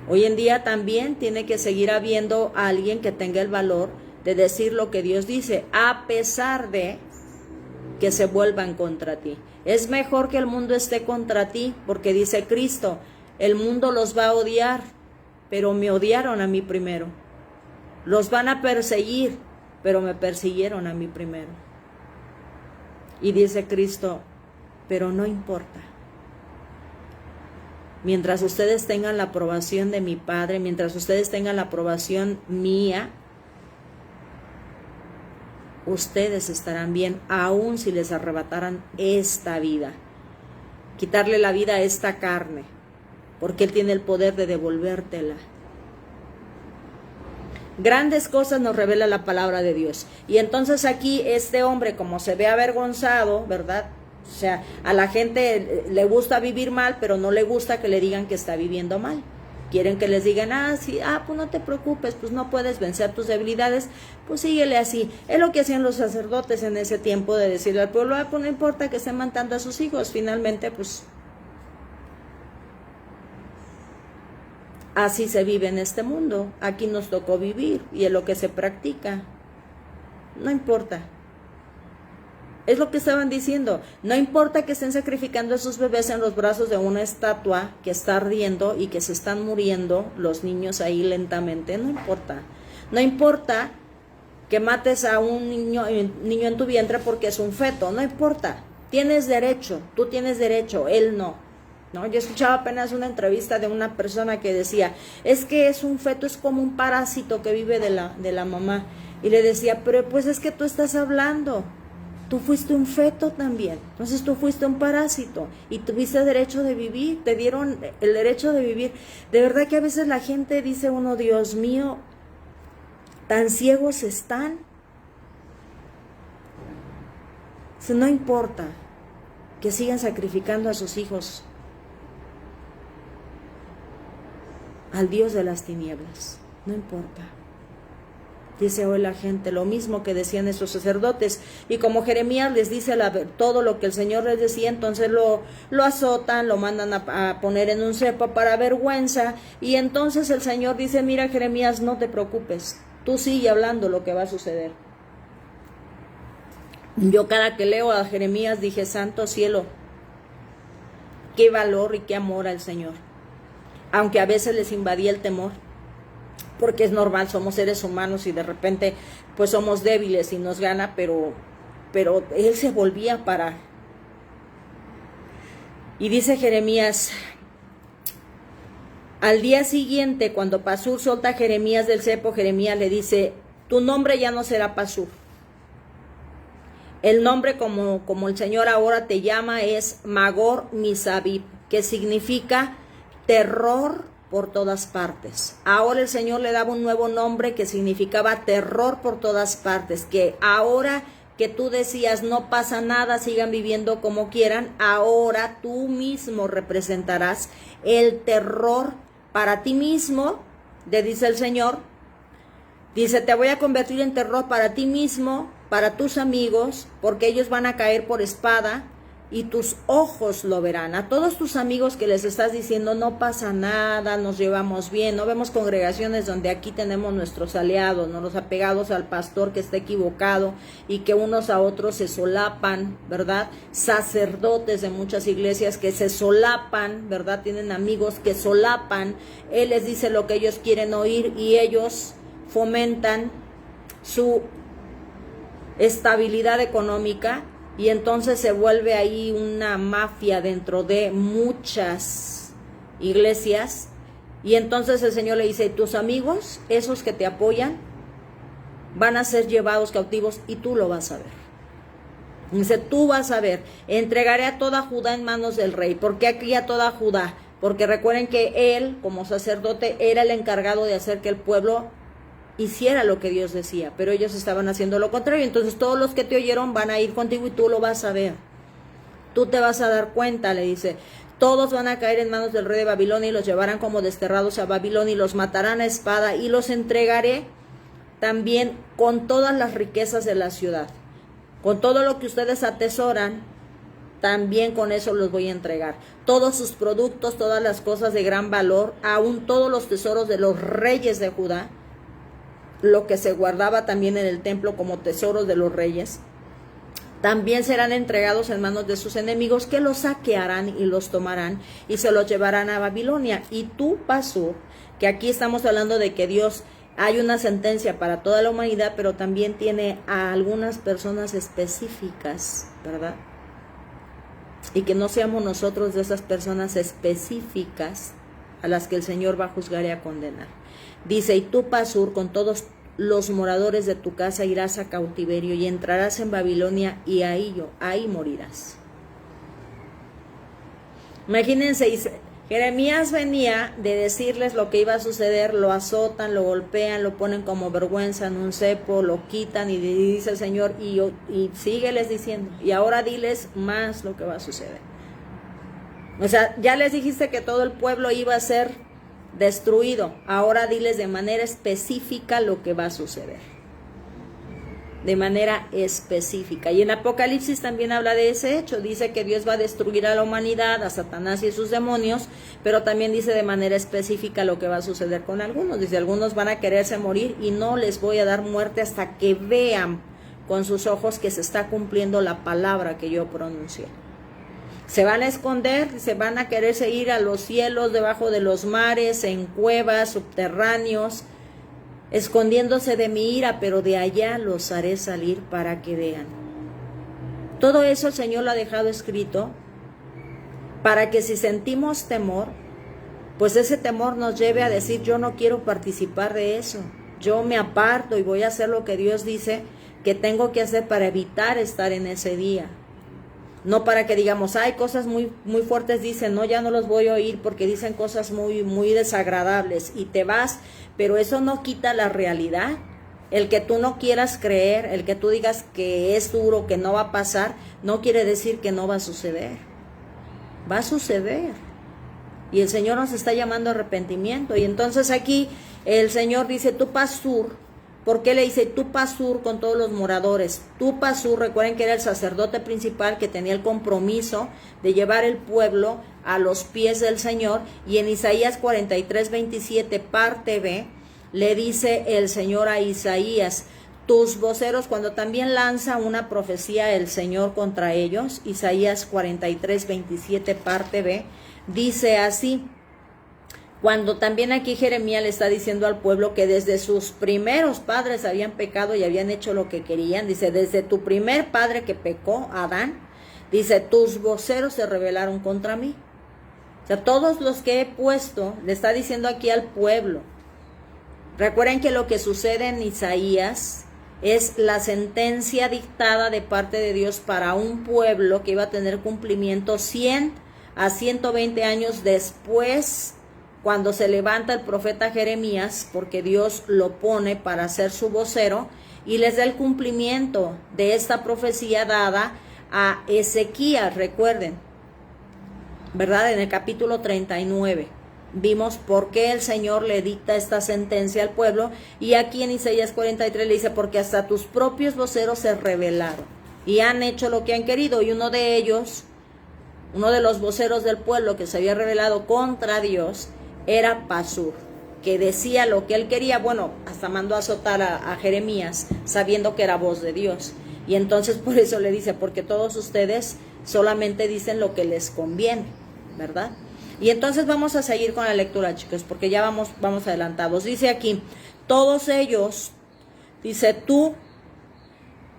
Hoy en día también tiene que seguir habiendo alguien que tenga el valor de decir lo que Dios dice, a pesar de que se vuelvan contra ti. Es mejor que el mundo esté contra ti, porque dice Cristo, el mundo los va a odiar, pero me odiaron a mí primero. Los van a perseguir, pero me persiguieron a mí primero. Y dice Cristo, pero no importa. Mientras ustedes tengan la aprobación de mi Padre, mientras ustedes tengan la aprobación mía, ustedes estarán bien, aun si les arrebataran esta vida. Quitarle la vida a esta carne, porque Él tiene el poder de devolvértela. Grandes cosas nos revela la palabra de Dios. Y entonces aquí este hombre, como se ve avergonzado, ¿verdad? O sea, a la gente le gusta vivir mal, pero no le gusta que le digan que está viviendo mal. Quieren que les digan, sí, pues no te preocupes, pues no puedes vencer tus debilidades, pues síguele así. Es lo que hacían los sacerdotes en ese tiempo, de decirle al pueblo, pues no importa que estén matando a sus hijos, finalmente pues así se vive en este mundo, aquí nos tocó vivir y es lo que se practica, no importa. Es lo que estaban diciendo, no importa que estén sacrificando a sus bebés en los brazos de una estatua que está ardiendo y que se están muriendo los niños ahí lentamente, no importa. No importa que mates a un niño en tu vientre porque es un feto, no importa. Tienes derecho, tú tienes derecho, él no. Yo escuchaba apenas una entrevista de una persona que decía, es que es un feto, es como un parásito que vive de la mamá. Y le decía, pero pues es que tú estás hablando. Tú fuiste un feto también, entonces tú fuiste un parásito y tuviste derecho de vivir, te dieron el derecho de vivir. De verdad que a veces la gente dice uno, Dios mío, tan ciegos están. No importa que sigan sacrificando a sus hijos al Dios de las tinieblas, no importa. Dice hoy la gente lo mismo que decían esos sacerdotes. Y como Jeremías les dice todo lo que el Señor les decía, entonces lo azotan, lo mandan a poner en un cepo para vergüenza. Y entonces el Señor dice, mira Jeremías, no te preocupes, tú sigue hablando lo que va a suceder. Yo cada que leo a Jeremías dije, santo cielo, qué valor y qué amor al Señor. Aunque a veces les invadía el temor. Porque es normal, somos seres humanos y de repente pues somos débiles y nos gana, pero él se volvía a parar. Y dice Jeremías, al día siguiente, cuando Pasur solta a Jeremías del cepo, Jeremías le dice, tu nombre ya no será Pasur. El nombre como el Señor ahora te llama es Magor Misabib, que significa terror por todas partes. Ahora el Señor le daba un nuevo nombre que significaba terror por todas partes, que ahora que tú decías no pasa nada, sigan viviendo como quieran, ahora tú mismo representarás el terror para ti mismo, le dice el Señor. Dice, te voy a convertir en terror para ti mismo, para tus amigos, porque ellos van a caer por espada, y tus ojos lo verán. A todos tus amigos que les estás diciendo, no pasa nada, nos llevamos bien, no vemos congregaciones donde aquí tenemos nuestros aliados, ¿no? Los apegados al pastor que está equivocado y que unos a otros se solapan, ¿verdad? Sacerdotes de muchas iglesias que se solapan, ¿verdad? Tienen amigos que solapan, Él les dice lo que ellos quieren oír y ellos fomentan su estabilidad económica. Y entonces se vuelve ahí una mafia dentro de muchas iglesias. Y entonces el Señor le dice, tus amigos, esos que te apoyan, van a ser llevados cautivos y tú lo vas a ver. Dice, tú vas a ver, entregaré a toda Judá en manos del rey. ¿Por qué aquí a toda Judá? Porque recuerden que él, como sacerdote, era el encargado de hacer que el pueblo hiciera lo que Dios decía, pero ellos estaban haciendo lo contrario. Entonces todos los que te oyeron van a ir contigo y tú lo vas a ver, tú te vas a dar cuenta, le dice, todos van a caer en manos del rey de Babilonia y los llevarán como desterrados a Babilonia y los matarán a espada y los entregaré también con todas las riquezas de la ciudad, con todo lo que ustedes atesoran, también con eso los voy a entregar, todos sus productos, todas las cosas de gran valor, aún todos los tesoros de los reyes de Judá, lo que se guardaba también en el templo como tesoros de los reyes, también serán entregados en manos de sus enemigos, que los saquearán y los tomarán y se los llevarán a Babilonia. Y tú, Pasur, que aquí estamos hablando de que Dios, hay una sentencia para toda la humanidad, pero también tiene a algunas personas específicas, ¿verdad? Y que no seamos nosotros de esas personas específicas a las que el Señor va a juzgar y a condenar. Dice, y tú, Pasur, con todos los moradores de tu casa irás a cautiverio y entrarás en Babilonia y ahí morirás. Imagínense, Jeremías venía de decirles lo que iba a suceder, lo azotan, lo golpean, lo ponen como vergüenza en un cepo, lo quitan y dice el Señor, y sígueles diciendo, y ahora diles más lo que va a suceder. O sea, ya les dijiste que todo el pueblo iba a ser destruido, ahora diles de manera específica lo que va a suceder. De manera específica. Y en Apocalipsis también habla de ese hecho. Dice que Dios va a destruir a la humanidad, a Satanás y sus demonios, pero también dice de manera específica lo que va a suceder con algunos. Dice, algunos van a quererse morir y no les voy a dar muerte hasta que vean con sus ojos que se está cumpliendo la palabra que yo pronuncié. Se van a esconder, se van a quererse ir a los cielos, debajo de los mares, en cuevas, subterráneos, escondiéndose de mi ira, pero de allá los haré salir para que vean. Todo eso el Señor lo ha dejado escrito para que si sentimos temor, pues ese temor nos lleve a decir, yo no quiero participar de eso, yo me aparto y voy a hacer lo que Dios dice que tengo que hacer para evitar estar en ese día. No para que digamos, hay cosas muy, muy fuertes, dicen, no, ya no los voy a oír porque dicen cosas muy, muy desagradables y te vas, pero eso no quita la realidad. El que tú no quieras creer, el que tú digas que es duro, que no va a pasar, no quiere decir que no va a suceder. Va a suceder. Y el Señor nos está llamando a arrepentimiento. Y entonces aquí el Señor dice, tú Pasur. ¿Por qué le dice tú Pasur con todos los moradores? Tú Pasur, recuerden que era el sacerdote principal que tenía el compromiso de llevar el pueblo a los pies del Señor. Y en Isaías 43:27, parte B, le dice el Señor a Isaías, tus voceros, cuando también lanza una profecía el Señor contra ellos, Isaías 43:27, parte B, dice así. Cuando también aquí Jeremías le está diciendo al pueblo que desde sus primeros padres habían pecado y habían hecho lo que querían. Dice, desde tu primer padre que pecó, Adán, dice, tus voceros se rebelaron contra mí. O sea, todos los que he puesto, le está diciendo aquí al pueblo. Recuerden que lo que sucede en Isaías es la sentencia dictada de parte de Dios para un pueblo que iba a tener cumplimiento 100 a 120 años después, cuando se levanta el profeta Jeremías, porque Dios lo pone para ser su vocero, y les da el cumplimiento de esta profecía dada a Ezequías, recuerden, ¿verdad? En el capítulo 39, vimos por qué el Señor le dicta esta sentencia al pueblo, y aquí en Isaías 43 le dice, porque hasta tus propios voceros se rebelaron, y han hecho lo que han querido, y uno de ellos, uno de los voceros del pueblo que se había rebelado contra Dios, era Pasur, que decía lo que él quería. Bueno, hasta mandó a azotar a Jeremías, sabiendo que era voz de Dios. Y entonces por eso le dice, porque todos ustedes solamente dicen lo que les conviene, ¿verdad? Y entonces vamos a seguir con la lectura, chicos, porque ya vamos adelantados. Dice aquí, todos ellos, dice tú,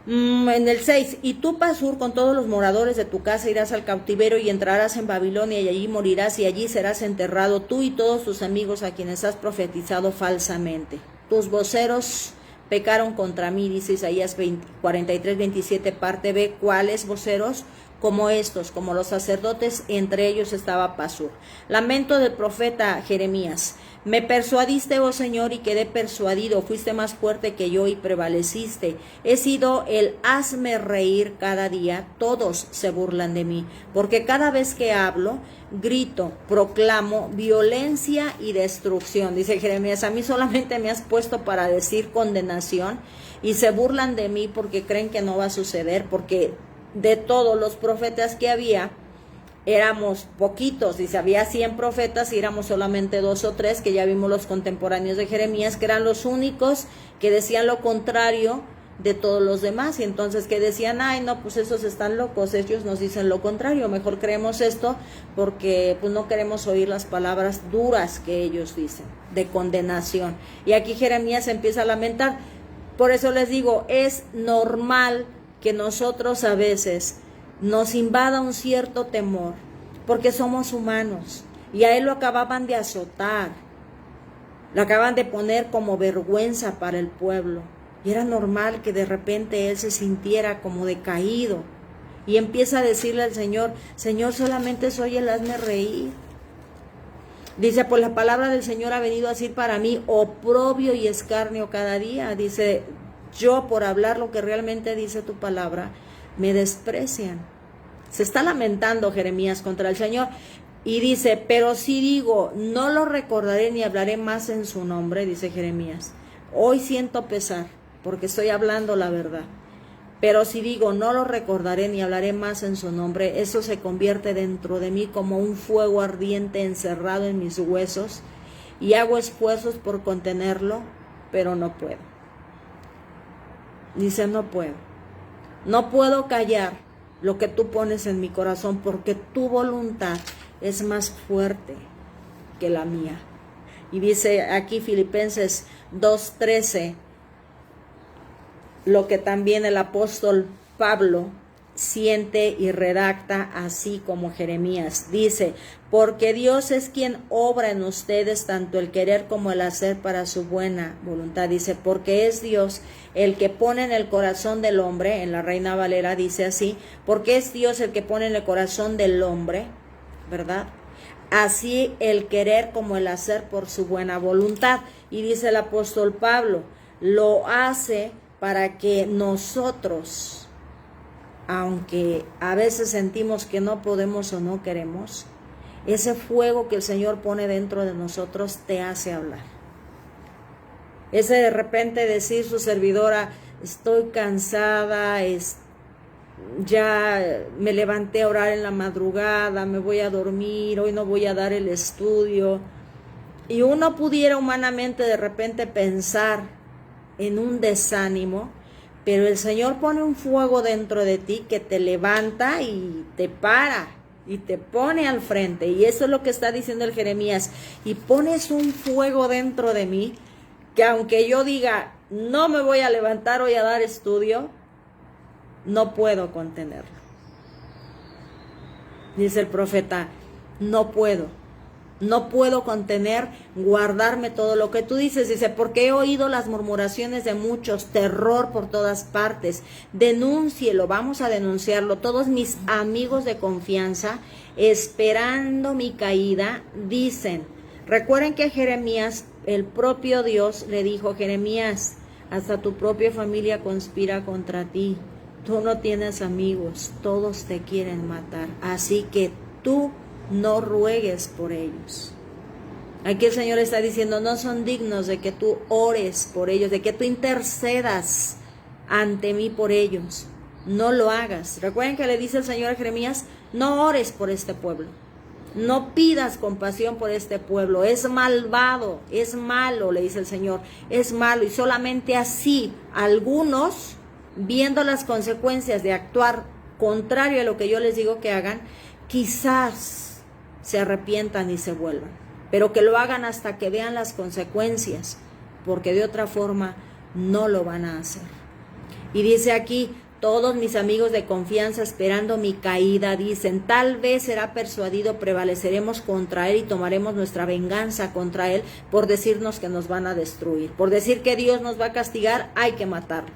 en el 6, y tú Pasur con todos los moradores de tu casa irás al cautiverio y entrarás en Babilonia y allí morirás y allí serás enterrado tú y todos tus amigos a quienes has profetizado falsamente. Tus voceros pecaron contra mí, dice Isaías 43:27, parte B. ¿Cuáles voceros? Como estos, como los sacerdotes, entre ellos estaba Pasur. Lamento del profeta Jeremías. Me persuadiste, oh Señor, y quedé persuadido. Fuiste más fuerte que yo y prevaleciste. He sido el hazme reír cada día. Todos se burlan de mí, porque cada vez que hablo, grito, proclamo violencia y destrucción. Dice Jeremías, a mí solamente me has puesto para decir condenación y se burlan de mí porque creen que no va a suceder, porque de todos los profetas que había, éramos poquitos, dice, había 100 profetas y éramos solamente 2 o 3, que ya vimos los contemporáneos de Jeremías, que eran los únicos que decían lo contrario de todos los demás. Y entonces que decían, ay no, pues esos están locos, ellos nos dicen lo contrario, mejor creemos esto porque pues no queremos oír las palabras duras que ellos dicen, de condenación. Y aquí Jeremías empieza a lamentar. Por eso les digo, es normal que nosotros a veces nos invada un cierto temor, porque somos humanos, y a él lo acababan de azotar, lo acaban de poner como vergüenza para el pueblo. Y era normal que de repente él se sintiera como decaído. Y empieza a decirle al Señor, Señor, solamente soy el hazme reír. Dice, pues la palabra del Señor ha venido a decir para mí oprobio y escarnio cada día. Dice, yo por hablar lo que realmente dice tu palabra, me desprecian. Se está lamentando Jeremías contra el Señor. Y dice, pero si digo, no lo recordaré ni hablaré más en su nombre, dice Jeremías. Hoy siento pesar, porque estoy hablando la verdad. Pero si digo, no lo recordaré ni hablaré más en su nombre, eso se convierte dentro de mí como un fuego ardiente encerrado en mis huesos, y hago esfuerzos por contenerlo, pero no puedo. Dice, no puedo. No puedo callar lo que tú pones en mi corazón, porque tu voluntad es más fuerte que la mía. Y dice aquí Filipenses 2:13, lo que también el apóstol Pablo siente y redacta así como Jeremías. Dice, porque Dios es quien obra en ustedes tanto el querer como el hacer para su buena voluntad. Dice, porque es Dios el que pone en el corazón del hombre, en la Reina Valera dice así, porque es Dios el que pone en el corazón del hombre, ¿verdad? Así el querer como el hacer por su buena voluntad. Y dice el apóstol Pablo, lo hace para que nosotros, aunque a veces sentimos que no podemos o no queremos, ese fuego que el Señor pone dentro de nosotros te hace hablar. Ese de repente decir su servidora, estoy cansada, ya me levanté a orar en la madrugada, me voy a dormir, hoy no voy a dar el estudio. Y uno pudiera humanamente de repente pensar en un desánimo, pero el Señor pone un fuego dentro de ti que te levanta y te para y te pone al frente. Y eso es lo que está diciendo el Jeremías. Y pones un fuego dentro de mí que aunque yo diga, no me voy a levantar hoy a dar estudio, no puedo contenerlo. Dice el profeta, no puedo contener, guardarme todo lo que tú dices. Dice, porque he oído las murmuraciones de muchos, terror por todas partes. Denúncielo, vamos a denunciarlo. Todos mis amigos de confianza, esperando mi caída, dicen. Recuerden que Jeremías, el propio Dios le dijo, Jeremías, hasta tu propia familia conspira contra ti. Tú no tienes amigos, todos te quieren matar. Así que tú no ruegues por ellos. Aquí el Señor está diciendo, no son dignos de que tú ores por ellos, de que tú intercedas ante mí por ellos. No lo hagas. Recuerden que le dice el Señor a Jeremías, no ores por este pueblo. No pidas compasión por este pueblo. Es malvado, es malo, le dice el Señor. Es malo y solamente así algunos, viendo las consecuencias de actuar contrario a lo que yo les digo que hagan, quizás se arrepientan y se vuelvan, pero que lo hagan hasta que vean las consecuencias, porque de otra forma no lo van a hacer. Y dice aquí, todos mis amigos de confianza esperando mi caída, dicen, tal vez será persuadido, prevaleceremos contra él y tomaremos nuestra venganza contra él por decirnos que nos van a destruir, por decir que Dios nos va a castigar, hay que matarlo.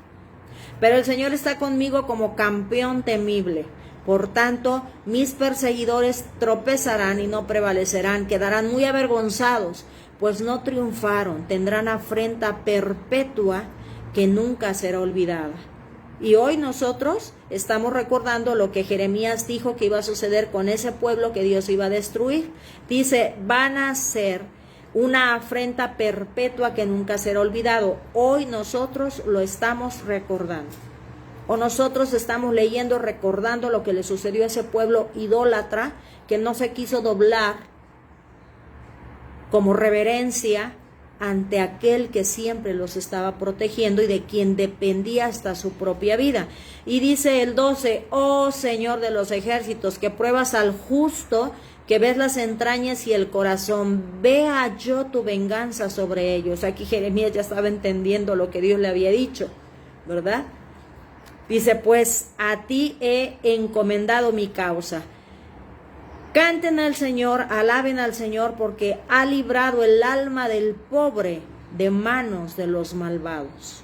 Pero el Señor está conmigo como campeón temible. Por tanto, mis perseguidores tropezarán y no prevalecerán, quedarán muy avergonzados, pues no triunfaron, tendrán afrenta perpetua que nunca será olvidada. Y hoy nosotros estamos recordando lo que Jeremías dijo que iba a suceder con ese pueblo que Dios iba a destruir. Dice, van a ser una afrenta perpetua que nunca será olvidado. Hoy nosotros lo estamos recordando. O nosotros estamos leyendo, recordando lo que le sucedió a ese pueblo idólatra que no se quiso doblar como reverencia ante aquel que siempre los estaba protegiendo y de quien dependía hasta su propia vida. Y dice el 12, oh Señor de los ejércitos, que pruebas al justo, que ves las entrañas y el corazón, vea yo tu venganza sobre ellos. Aquí Jeremías ya estaba entendiendo lo que Dios le había dicho, ¿verdad? Dice, pues a ti he encomendado mi causa. Canten al Señor, alaben al Señor, porque ha librado el alma del pobre de manos de los malvados.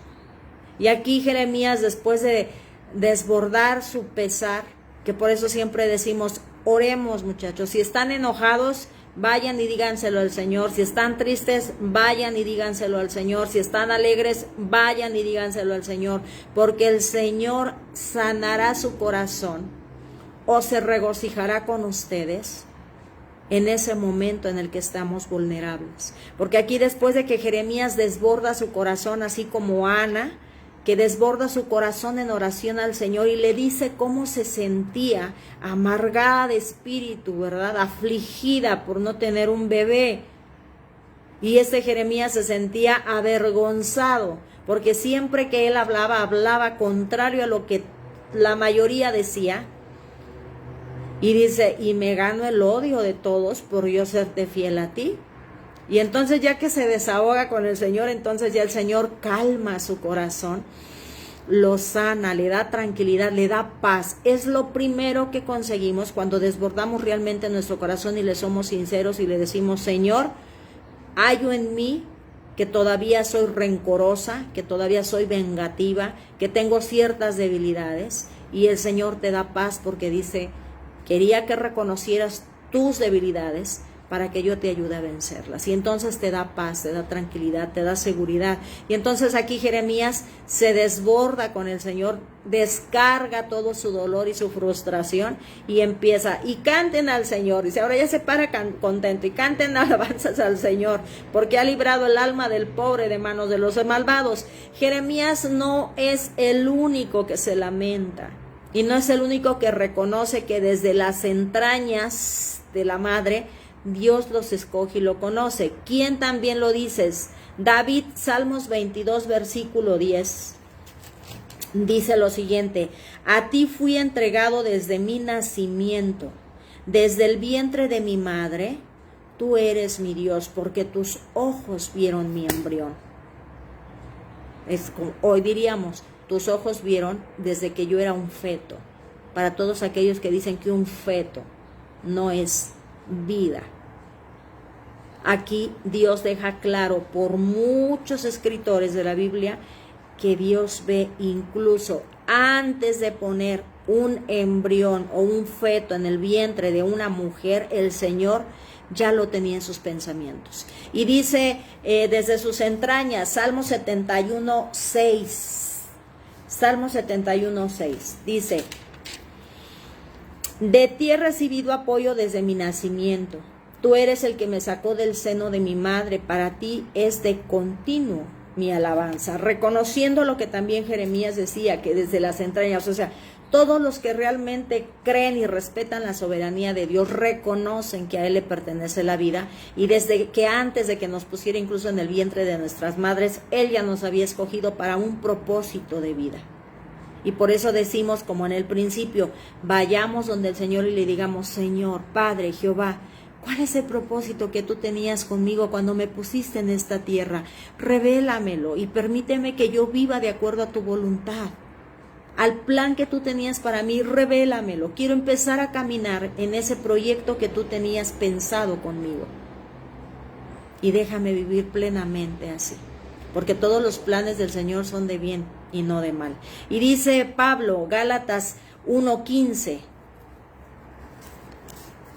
Y aquí Jeremías, después de desbordar su pesar, que por eso siempre decimos, oremos muchachos, si están enojados, vayan y díganselo al Señor. Si están tristes, vayan y díganselo al Señor. Si están alegres, vayan y díganselo al Señor, porque el Señor sanará su corazón o se regocijará con ustedes en ese momento en el que estamos vulnerables. Porque aquí, después de que Jeremías desborda su corazón, así como Ana, que desborda su corazón en oración al Señor y le dice cómo se sentía amargada de espíritu, ¿verdad? Afligida por no tener un bebé. Y Jeremías se sentía avergonzado, porque siempre que él hablaba contrario a lo que la mayoría decía. Y dice, y me gano el odio de todos por yo serte fiel a ti. Y entonces, ya que se desahoga con el Señor, entonces ya el Señor calma su corazón, lo sana, le da tranquilidad, le da paz. Es lo primero que conseguimos cuando desbordamos realmente nuestro corazón y le somos sinceros y le decimos, Señor, hallo en mí que todavía soy rencorosa, que todavía soy vengativa, que tengo ciertas debilidades. Y el Señor te da paz porque dice, quería que reconocieras tus debilidades para que yo te ayude a vencerlas. Y entonces te da paz, te da tranquilidad, te da seguridad. Y entonces aquí Jeremías se desborda con el Señor, descarga todo su dolor y su frustración y empieza, y canten al Señor. Dice, ahora ya se para contento, y canten alabanzas al Señor, porque ha librado el alma del pobre de manos de los malvados. Jeremías no es el único que se lamenta, y no es el único que reconoce que desde las entrañas de la madre Dios los escoge y lo conoce. ¿Quién también lo dices? David, Salmos 22, versículo 10. Dice lo siguiente, a ti fui entregado desde mi nacimiento, desde el vientre de mi madre, tú eres mi Dios, porque tus ojos vieron mi embrión. Hoy diríamos, tus ojos vieron desde que yo era un feto. Para todos aquellos que dicen que un feto no es vida. Aquí Dios deja claro por muchos escritores de la Biblia que Dios ve incluso antes de poner un embrión o un feto en el vientre de una mujer, el Señor ya lo tenía en sus pensamientos. Y dice desde sus entrañas, Salmo 71, 6. Salmo 71, 6. Dice, de ti he recibido apoyo desde mi nacimiento. Tú eres el que me sacó del seno de mi madre. Para ti es de continuo mi alabanza. Reconociendo lo que también Jeremías decía, que desde las entrañas, o sea, todos los que realmente creen y respetan la soberanía de Dios, reconocen que a Él le pertenece la vida, y desde que antes de que nos pusiera incluso en el vientre de nuestras madres, Él ya nos había escogido para un propósito de vida. Y por eso decimos, como en el principio, vayamos donde el Señor y le digamos, Señor, Padre, Jehová, ¿cuál es el propósito que tú tenías conmigo cuando me pusiste en esta tierra? Revélamelo y permíteme que yo viva de acuerdo a tu voluntad. Al plan que tú tenías para mí, revélamelo. Quiero empezar a caminar en ese proyecto que tú tenías pensado conmigo. Y déjame vivir plenamente así. Porque todos los planes del Señor son de bien y no de mal. Y dice Pablo, Gálatas 1:15.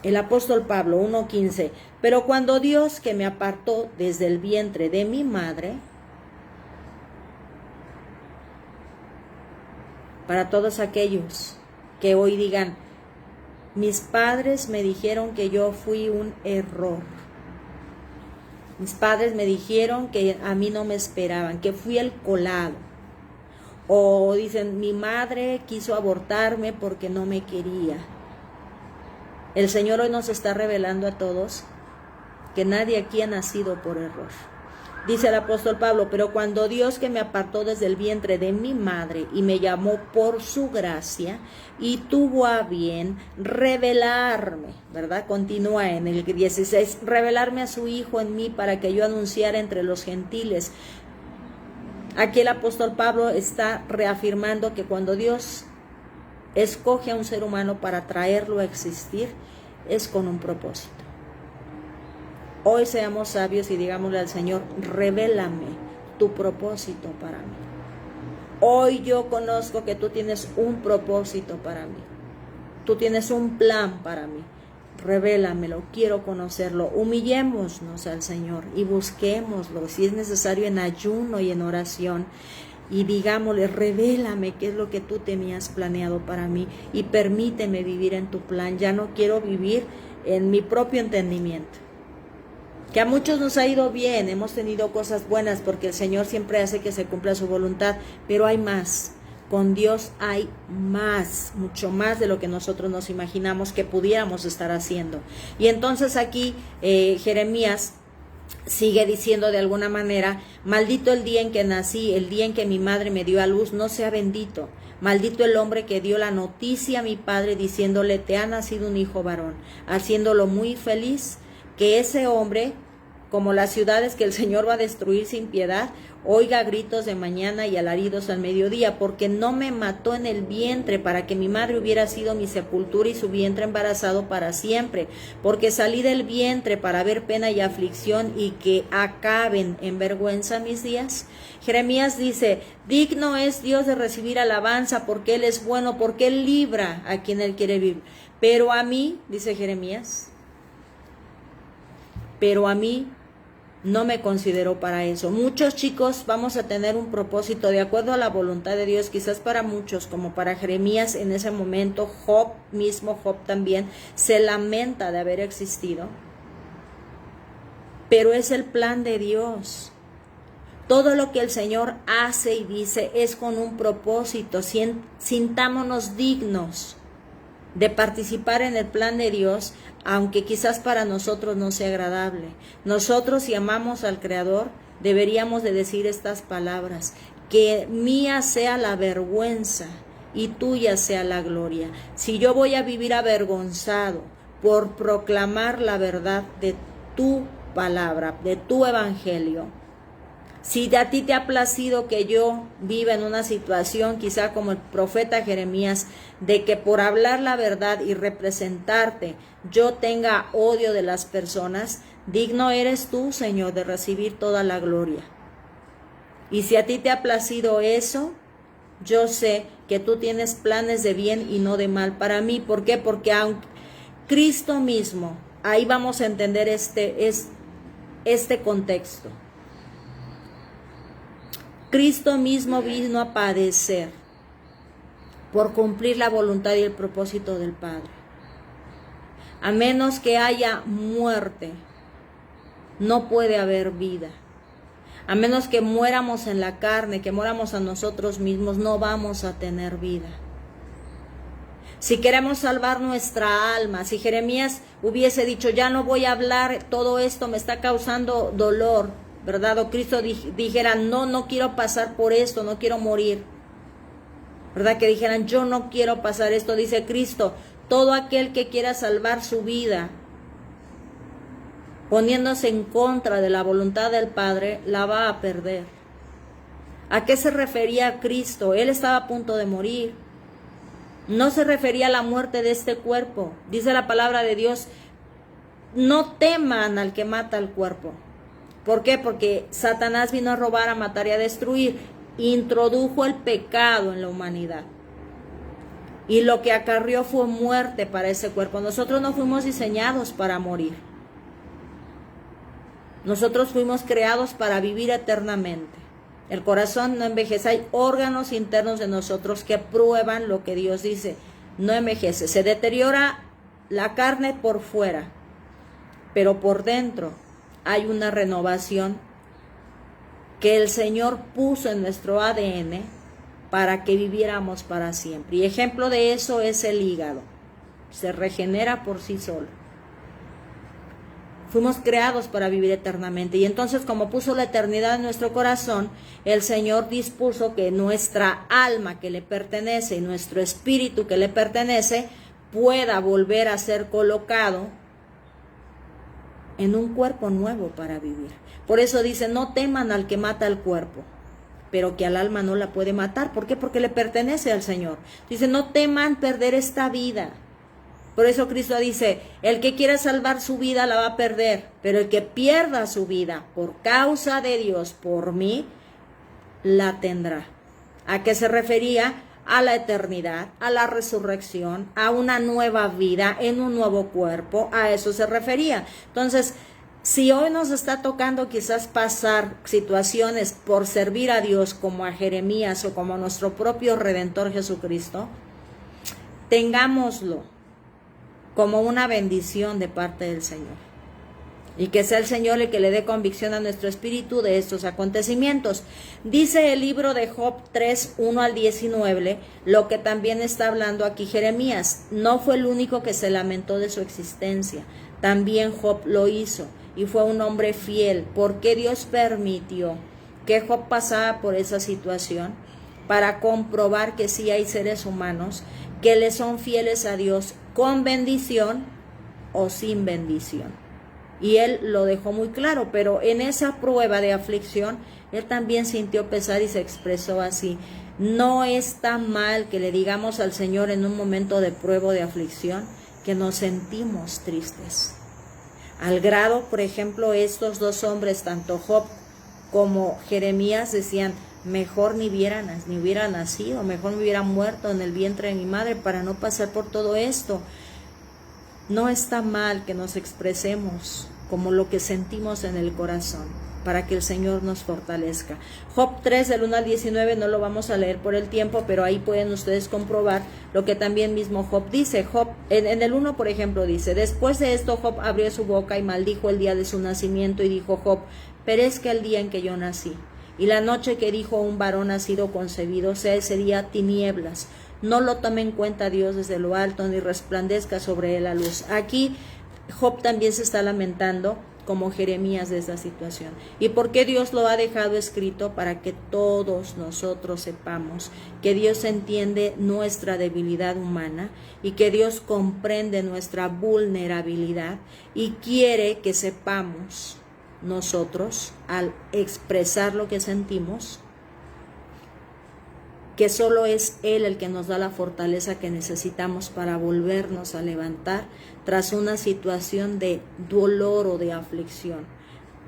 El apóstol Pablo, 1:15. Pero cuando Dios, que me apartó desde el vientre de mi madre, para todos aquellos que hoy digan, mis padres me dijeron que yo fui un error. Mis padres me dijeron que a mí no me esperaban, que fui el colado. O dicen, mi madre quiso abortarme porque no me quería. El Señor hoy nos está revelando a todos que nadie aquí ha nacido por error. Dice el apóstol Pablo, pero cuando Dios que me apartó desde el vientre de mi madre y me llamó por su gracia y tuvo a bien revelarme, ¿verdad? Continúa en el 16, revelarme a su Hijo en mí para que yo anunciara entre los gentiles. Aquí el apóstol Pablo está reafirmando que cuando Dios escoge a un ser humano para traerlo a existir, es con un propósito. Hoy seamos sabios y digámosle al Señor, revélame tu propósito para mí. Hoy yo conozco que tú tienes un propósito para mí. Tú tienes un plan para mí. Revélamelo, quiero conocerlo. Humillémonos al Señor y busquémoslo, si es necesario en ayuno y en oración. Y digámosle, revélame qué es lo que tú tenías planeado para mí y permíteme vivir en tu plan. Ya no quiero vivir en mi propio entendimiento. Que a muchos nos ha ido bien, hemos tenido cosas buenas porque el Señor siempre hace que se cumpla su voluntad, pero hay más. Con Dios hay más, mucho más de lo que nosotros nos imaginamos que pudiéramos estar haciendo. Y entonces aquí Jeremías sigue diciendo de alguna manera, maldito el día en que nací, el día en que mi madre me dio a luz, no sea bendito. Maldito el hombre que dio la noticia a mi padre diciéndole, te ha nacido un hijo varón, haciéndolo muy feliz. Que ese hombre, como las ciudades que el Señor va a destruir sin piedad, oiga gritos de mañana y alaridos al mediodía, porque no me mató en el vientre para que mi madre hubiera sido mi sepultura y su vientre embarazado para siempre, porque salí del vientre para ver pena y aflicción y que acaben en vergüenza mis días. Jeremías dice, digno es Dios de recibir alabanza porque Él es bueno, porque Él libra a quien Él quiere vivir. Pero a mí, dice Jeremías, pero a mí no me considero para eso. Muchos chicos vamos a tener un propósito de acuerdo a la voluntad de Dios, quizás para muchos, como para Jeremías en ese momento, Job también, se lamenta de haber existido. Pero es el plan de Dios. Todo lo que el Señor hace y dice es con un propósito. Sintámonos dignos de participar en el plan de Dios, aunque quizás para nosotros no sea agradable. Nosotros, si amamos al Creador, deberíamos de decir estas palabras, que mía sea la vergüenza y tuya sea la gloria. Si yo voy a vivir avergonzado por proclamar la verdad de tu palabra, de tu evangelio, si a ti te ha placido que yo viva en una situación, quizá como el profeta Jeremías, de que por hablar la verdad y representarte, yo tenga odio de las personas, digno eres tú, Señor, de recibir toda la gloria. Y si a ti te ha placido eso, yo sé que tú tienes planes de bien y no de mal para mí. ¿Por qué? Porque aunque Cristo mismo, ahí vamos a entender este contexto. Cristo mismo vino a padecer por cumplir la voluntad y el propósito del Padre. A menos que haya muerte, no puede haber vida. A menos que muéramos en la carne, que muéramos a nosotros mismos, no vamos a tener vida. Si queremos salvar nuestra alma, si Jeremías hubiese dicho, ya no voy a hablar, todo esto me está causando dolor, ¿verdad? O Cristo dijera, no quiero pasar por esto, no quiero morir, ¿verdad? Que dijeran, yo no quiero pasar esto, dice Cristo, todo aquel que quiera salvar su vida, poniéndose en contra de la voluntad del Padre, la va a perder. ¿A qué se refería Cristo? Él estaba a punto de morir. No se refería a la muerte de este cuerpo. Dice la palabra de Dios, no teman al que mata el cuerpo. ¿Por qué? Porque Satanás vino a robar, a matar y a destruir. Introdujo el pecado en la humanidad. Y lo que acarrió fue muerte para ese cuerpo. Nosotros no fuimos diseñados para morir. Nosotros fuimos creados para vivir eternamente. El corazón no envejece. Hay órganos internos de nosotros que prueban lo que Dios dice. No envejece. Se deteriora la carne por fuera, pero por dentro hay una renovación que el Señor puso en nuestro ADN para que viviéramos para siempre. Y ejemplo de eso es el hígado. Se regenera por sí solo. Fuimos creados para vivir eternamente. Y entonces, como puso la eternidad en nuestro corazón, el Señor dispuso que nuestra alma que le pertenece y nuestro espíritu que le pertenece pueda volver a ser colocado en un cuerpo nuevo para vivir. Por eso dice, no teman al que mata el cuerpo, pero que al alma no la puede matar. ¿Por qué? Porque le pertenece al Señor. Dice, no teman perder esta vida. Por eso Cristo dice, el que quiera salvar su vida la va a perder, pero el que pierda su vida por causa de Dios, por mí, la tendrá. ¿A qué se refería? A la eternidad, a la resurrección, a una nueva vida en un nuevo cuerpo, a eso se refería. Entonces, si hoy nos está tocando quizás pasar situaciones por servir a Dios como a Jeremías o como a nuestro propio Redentor Jesucristo, tengámoslo como una bendición de parte del Señor. Y que sea el Señor el que le dé convicción a nuestro espíritu de estos acontecimientos. Dice el libro de Job 3, 1 al 19, lo que también está hablando aquí Jeremías. No fue el único que se lamentó de su existencia. También Job lo hizo y fue un hombre fiel. ¿Por qué Dios permitió que Job pasara por esa situación? Para comprobar que sí hay seres humanos que le son fieles a Dios con bendición o sin bendición. Y él lo dejó muy claro, pero en esa prueba de aflicción, él también sintió pesar y se expresó así. No está mal que le digamos al Señor en un momento de prueba o de aflicción que nos sentimos tristes. Al grado, por ejemplo, estos dos hombres, tanto Job como Jeremías, decían, mejor ni hubiera nacido, mejor me hubiera muerto en el vientre de mi madre para no pasar por todo esto. No está mal que nos expresemos como lo que sentimos en el corazón, para que el Señor nos fortalezca. Job 3, del 1 al 19, no lo vamos a leer por el tiempo, pero ahí pueden ustedes comprobar lo que también mismo Job dice. Job, en el 1, por ejemplo, dice, después de esto Job abrió su boca y maldijo el día de su nacimiento, y dijo Job, perezca el día en que yo nací, y la noche que dijo un varón ha sido concebido, sea ese día tinieblas. No lo tome en cuenta Dios desde lo alto, ni resplandezca sobre él la luz. Aquí Job también se está lamentando, como Jeremías, de esta situación. ¿Y por qué Dios lo ha dejado escrito? Para que todos nosotros sepamos que Dios entiende nuestra debilidad humana y que Dios comprende nuestra vulnerabilidad y quiere que sepamos nosotros, al expresar lo que sentimos, que solo es Él el que nos da la fortaleza que necesitamos para volvernos a levantar tras una situación de dolor o de aflicción.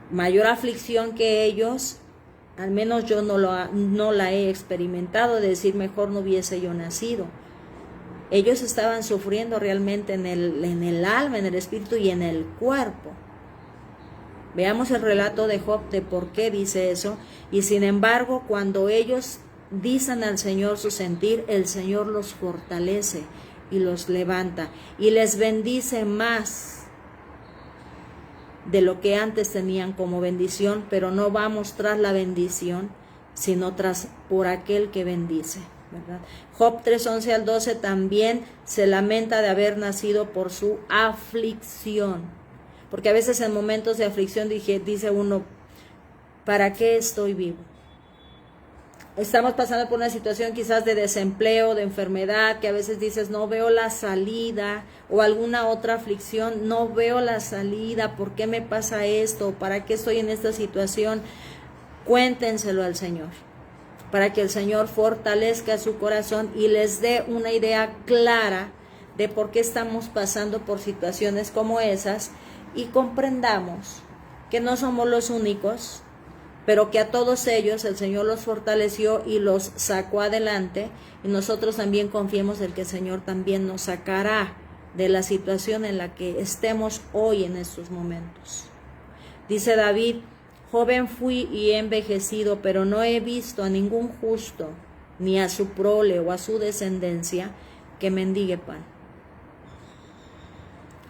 Mayor aflicción que ellos, al menos yo no la he experimentado, de decir mejor no hubiese yo nacido. Ellos estaban sufriendo realmente en el alma, en el espíritu y en el cuerpo. Veamos el relato de Job de por qué dice eso. Y sin embargo, cuando ellos dicen al Señor su sentir, el Señor los fortalece y los levanta y les bendice más de lo que antes tenían como bendición, pero no va a mostrar la bendición sino por aquel que bendice, ¿verdad? Job 3, 11 al 12 también se lamenta de haber nacido por su aflicción, porque a veces en momentos de aflicción dice uno, ¿para qué estoy vivo? Estamos pasando por una situación quizás de desempleo, de enfermedad, que a veces dices, no veo la salida, o alguna otra aflicción, no veo la salida, ¿por qué me pasa esto? ¿Para qué estoy en esta situación? Cuéntenselo al Señor, para que el Señor fortalezca su corazón y les dé una idea clara de por qué estamos pasando por situaciones como esas, y comprendamos que no somos los únicos, pero que a todos ellos el Señor los fortaleció y los sacó adelante, y nosotros también confiemos en que el Señor también nos sacará de la situación en la que estemos hoy en estos momentos. Dice David, joven fui y he envejecido, pero no he visto a ningún justo, ni a su prole o a su descendencia, que mendigue pan.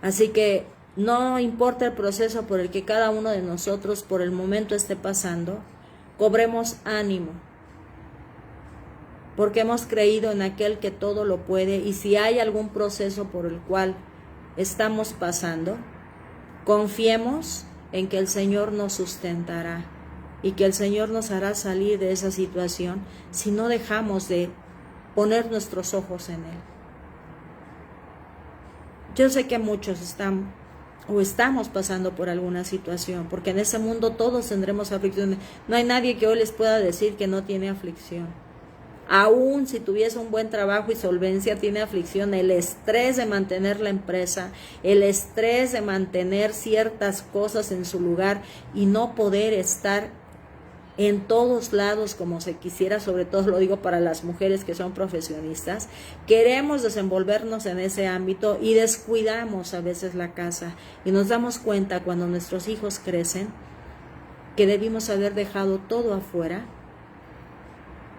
Así que no importa el proceso por el que cada uno de nosotros por el momento esté pasando, cobremos ánimo, porque hemos creído en aquel que todo lo puede, y si hay algún proceso por el cual estamos pasando, Confiemos en que el Señor nos sustentará y que el Señor nos hará salir de esa situación si no dejamos de poner nuestros ojos en Él. Yo sé que muchos estamos pasando por alguna situación, porque en ese mundo todos tendremos aflicción. No hay nadie que hoy les pueda decir que no tiene aflicción. Aún si tuviese un buen trabajo y solvencia, tiene aflicción. El estrés de mantener la empresa, el estrés de mantener ciertas cosas en su lugar y no poder estar en todos lados como se quisiera, sobre todo lo digo para las mujeres que son profesionistas. Queremos desenvolvernos en ese ámbito y descuidamos a veces la casa y nos damos cuenta cuando nuestros hijos crecen que debimos haber dejado todo afuera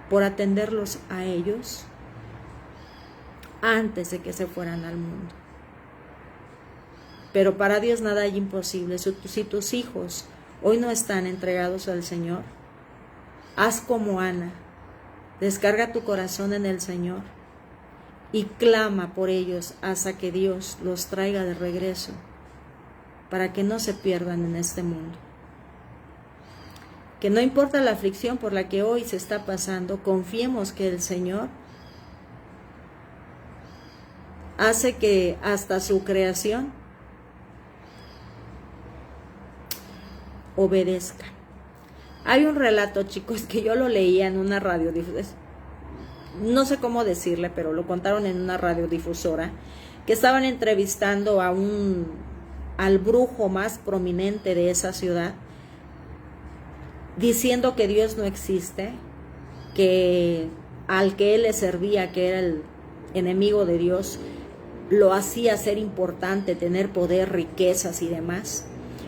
por atenderlos a ellos antes de que se fueran al mundo. Pero para Dios nada hay imposible. Si tus hijos hoy no están entregados al Señor, haz como Ana, descarga tu corazón en el Señor y clama por ellos hasta que Dios los traiga de regreso para que no se pierdan en este mundo. Que no importa la aflicción por la que hoy se está pasando, confiemos que el Señor hace que hasta su creación obedezca. Hay un relato, chicos, que yo lo leía en una radiodifusora, no sé cómo decirle, pero lo contaron en una radiodifusora, que estaban entrevistando al brujo más prominente de esa ciudad, diciendo que Dios no existe, que al que él le servía, que era el enemigo de Dios, lo hacía ser importante, tener poder, riquezas y demás.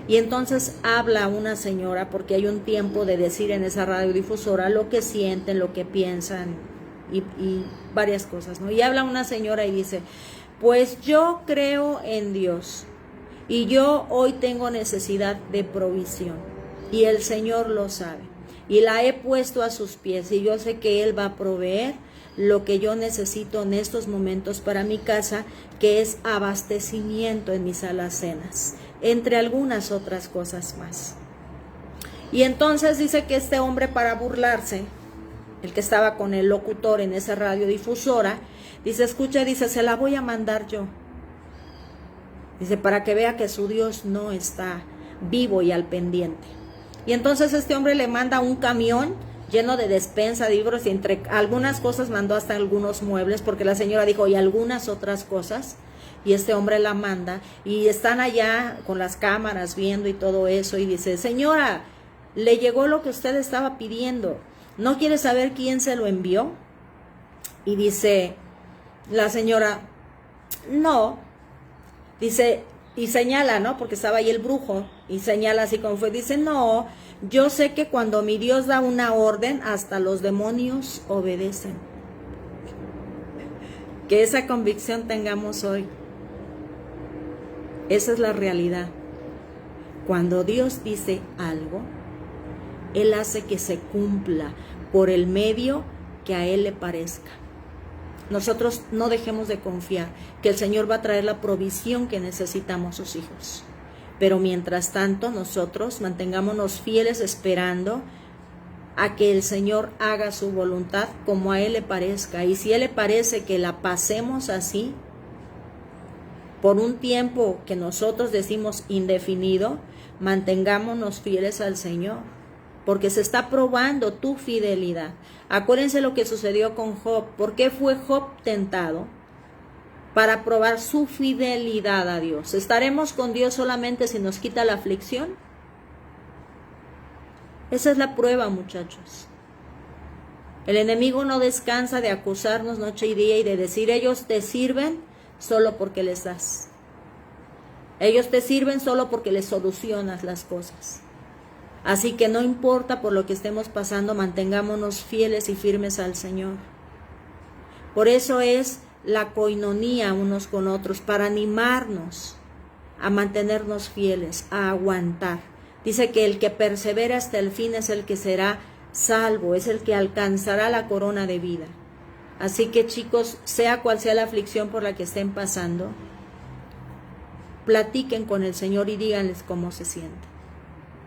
Y entonces habla una señora, porque hay un tiempo de decir en esa radiodifusora lo que sienten, lo que piensan y varias cosas, ¿no? Y habla una señora y dice, pues yo creo en Dios y yo hoy tengo necesidad de provisión y el Señor lo sabe y la he puesto a sus pies y yo sé que Él va a proveer lo que yo necesito en estos momentos para mi casa, que es abastecimiento en mis alacenas, entre algunas otras cosas más. Y entonces dice que este hombre, para burlarse, el que estaba con el locutor en esa radiodifusora, dice, escucha, dice, se la voy a mandar yo. Dice, para que vea que su Dios no está vivo y al pendiente. Y entonces este hombre le manda un camión lleno de despensa, de libros, y entre algunas cosas mandó hasta algunos muebles, porque la señora dijo, y algunas otras cosas, y este hombre la manda, y están allá con las cámaras viendo y todo eso, y dice, señora, le llegó lo que usted estaba pidiendo, ¿no quiere saber quién se lo envió? Y dice la señora, no, dice, y señala, ¿no? Porque estaba ahí el brujo, y señala así como fue, dice, no, yo sé que cuando mi Dios da una orden, hasta los demonios obedecen. Que esa convicción tengamos hoy. Esa es la realidad. Cuando Dios dice algo, Él hace que se cumpla por el medio que a Él le parezca. Nosotros no dejemos de confiar que el Señor va a traer la provisión que necesitamos sus hijos. Pero mientras tanto, nosotros mantengámonos fieles esperando a que el Señor haga su voluntad como a Él le parezca. Y si a Él le parece que la pasemos así, por un tiempo que nosotros decimos indefinido, mantengámonos fieles al Señor, porque se está probando tu fidelidad. Acuérdense lo que sucedió con Job. ¿Por qué fue Job tentado? Para probar su fidelidad a Dios. ¿Estaremos con Dios solamente si nos quita la aflicción? Esa es la prueba, muchachos. El enemigo no descansa de acusarnos noche y día y de decir, ellos te sirven solo porque les das. Ellos te sirven solo porque les solucionas las cosas. Así que no importa por lo que estemos pasando, mantengámonos fieles y firmes al Señor. Por eso es la coinonía unos con otros, para animarnos a mantenernos fieles, a aguantar. Dice que el que persevera hasta el fin es el que será salvo, es el que alcanzará la corona de vida. Así que, chicos, sea cual sea la aflicción por la que estén pasando, platiquen con el Señor y díganles cómo se sienten,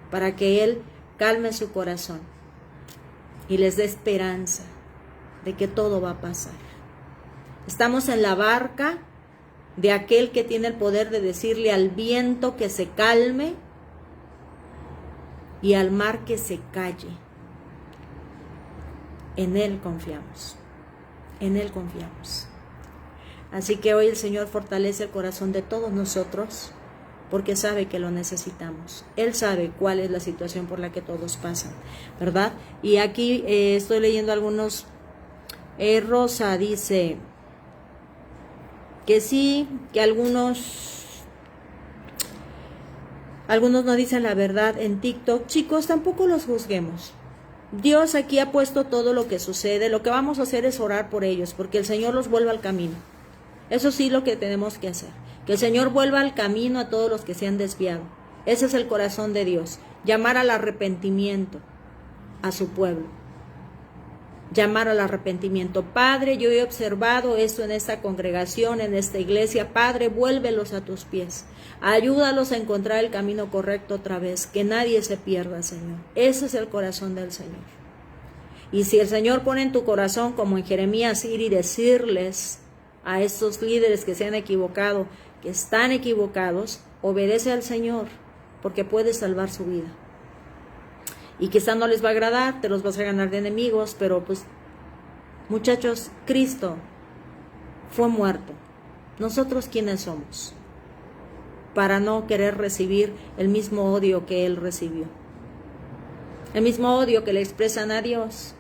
para que Él calme su corazón y les dé esperanza de que todo va a pasar. Estamos en la barca de aquel que tiene el poder de decirle al viento que se calme y al mar que se calle. En Él confiamos, en Él confiamos. Así que hoy el Señor fortalece el corazón de todos nosotros, porque sabe que lo necesitamos. Él sabe cuál es la situación por la que todos pasan, ¿verdad? Y aquí estoy leyendo algunos. Rosa dice que sí, que algunos no dicen la verdad en TikTok. Chicos, tampoco los juzguemos. Dios aquí ha puesto todo lo que sucede. Lo que vamos a hacer es orar por ellos, porque el Señor los vuelva al camino. Eso sí, lo que tenemos que hacer. Que el Señor vuelva al camino a todos los que se han desviado. Ese es el corazón de Dios. Llamar al arrepentimiento a su pueblo. Llamar al arrepentimiento. Padre, yo he observado esto en esta congregación, en esta iglesia. Padre, vuélvelos a tus pies. Ayúdalos a encontrar el camino correcto otra vez. Que nadie se pierda, Señor. Ese es el corazón del Señor. Y si el Señor pone en tu corazón, como en Jeremías, ir y decirles a estos líderes que se han equivocado, que están equivocados, obedece al Señor, porque puede salvar su vida. Y quizá no les va a agradar, te los vas a ganar de enemigos, pero pues, muchachos, Cristo fue muerto. ¿Nosotros quiénes somos? Para no querer recibir el mismo odio que Él recibió. El mismo odio que le expresan a Dios.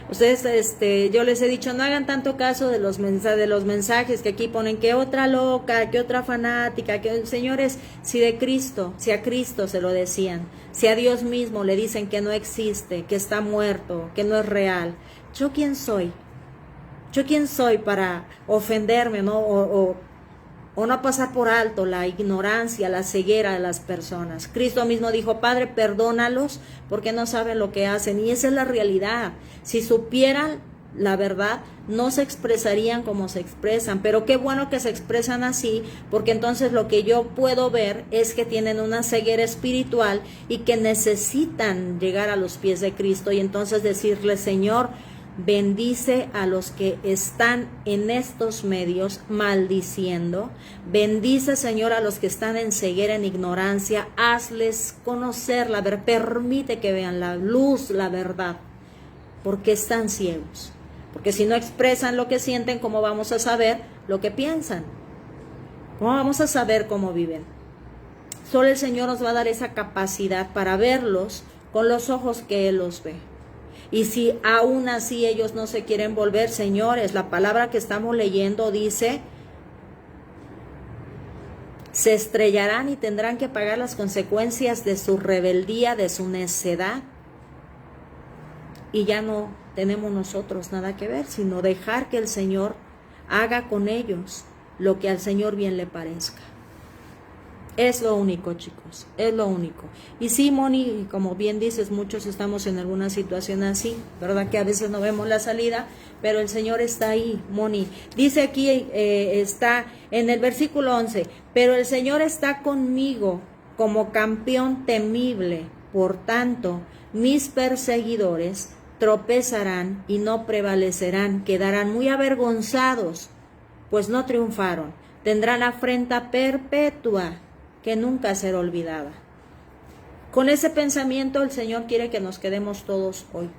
Ustedes, yo les he dicho, no hagan tanto caso de los mensajes que aquí ponen, que otra loca, que otra fanática, que señores, si a Cristo se lo decían, si a Dios mismo le dicen que no existe, que está muerto, que no es real, ¿yo quién soy? ¿Yo quién soy para ofenderme, no? O no pasar por alto la ignorancia, la ceguera de las personas? Cristo mismo dijo, Padre, perdónalos porque no saben lo que hacen. Y esa es la realidad. Si supieran la verdad, no se expresarían como se expresan. Pero qué bueno que se expresan así, porque entonces lo que yo puedo ver es que tienen una ceguera espiritual y que necesitan llegar a los pies de Cristo y entonces decirle, Señor, bendice a los que están en estos medios maldiciendo. Bendice, Señor, a los que están en ceguera, en ignorancia. Hazles conocer la verdad. Permite que vean la luz, la verdad. Porque están ciegos. Porque si no expresan lo que sienten, ¿cómo vamos a saber lo que piensan? ¿Cómo vamos a saber cómo viven? Solo el Señor nos va a dar esa capacidad para verlos con los ojos que Él los ve. Y si aún así ellos no se quieren volver, señores, la palabra que estamos leyendo dice, se estrellarán y tendrán que pagar las consecuencias de su rebeldía, de su necedad. Y ya no tenemos nosotros nada que ver, sino dejar que el Señor haga con ellos lo que al Señor bien le parezca. Es lo único, chicos, es lo único. Y sí, Moni, como bien dices, muchos estamos en alguna situación así, ¿verdad? Que a veces no vemos la salida, pero el Señor está ahí, Moni. Dice aquí, está en el versículo 11, pero el Señor está conmigo como campeón temible, por tanto, mis perseguidores tropezarán y no prevalecerán, quedarán muy avergonzados, pues no triunfaron, tendrán afrenta perpetua, que nunca será olvidada. Con ese pensamiento el Señor quiere que nos quedemos todos hoy.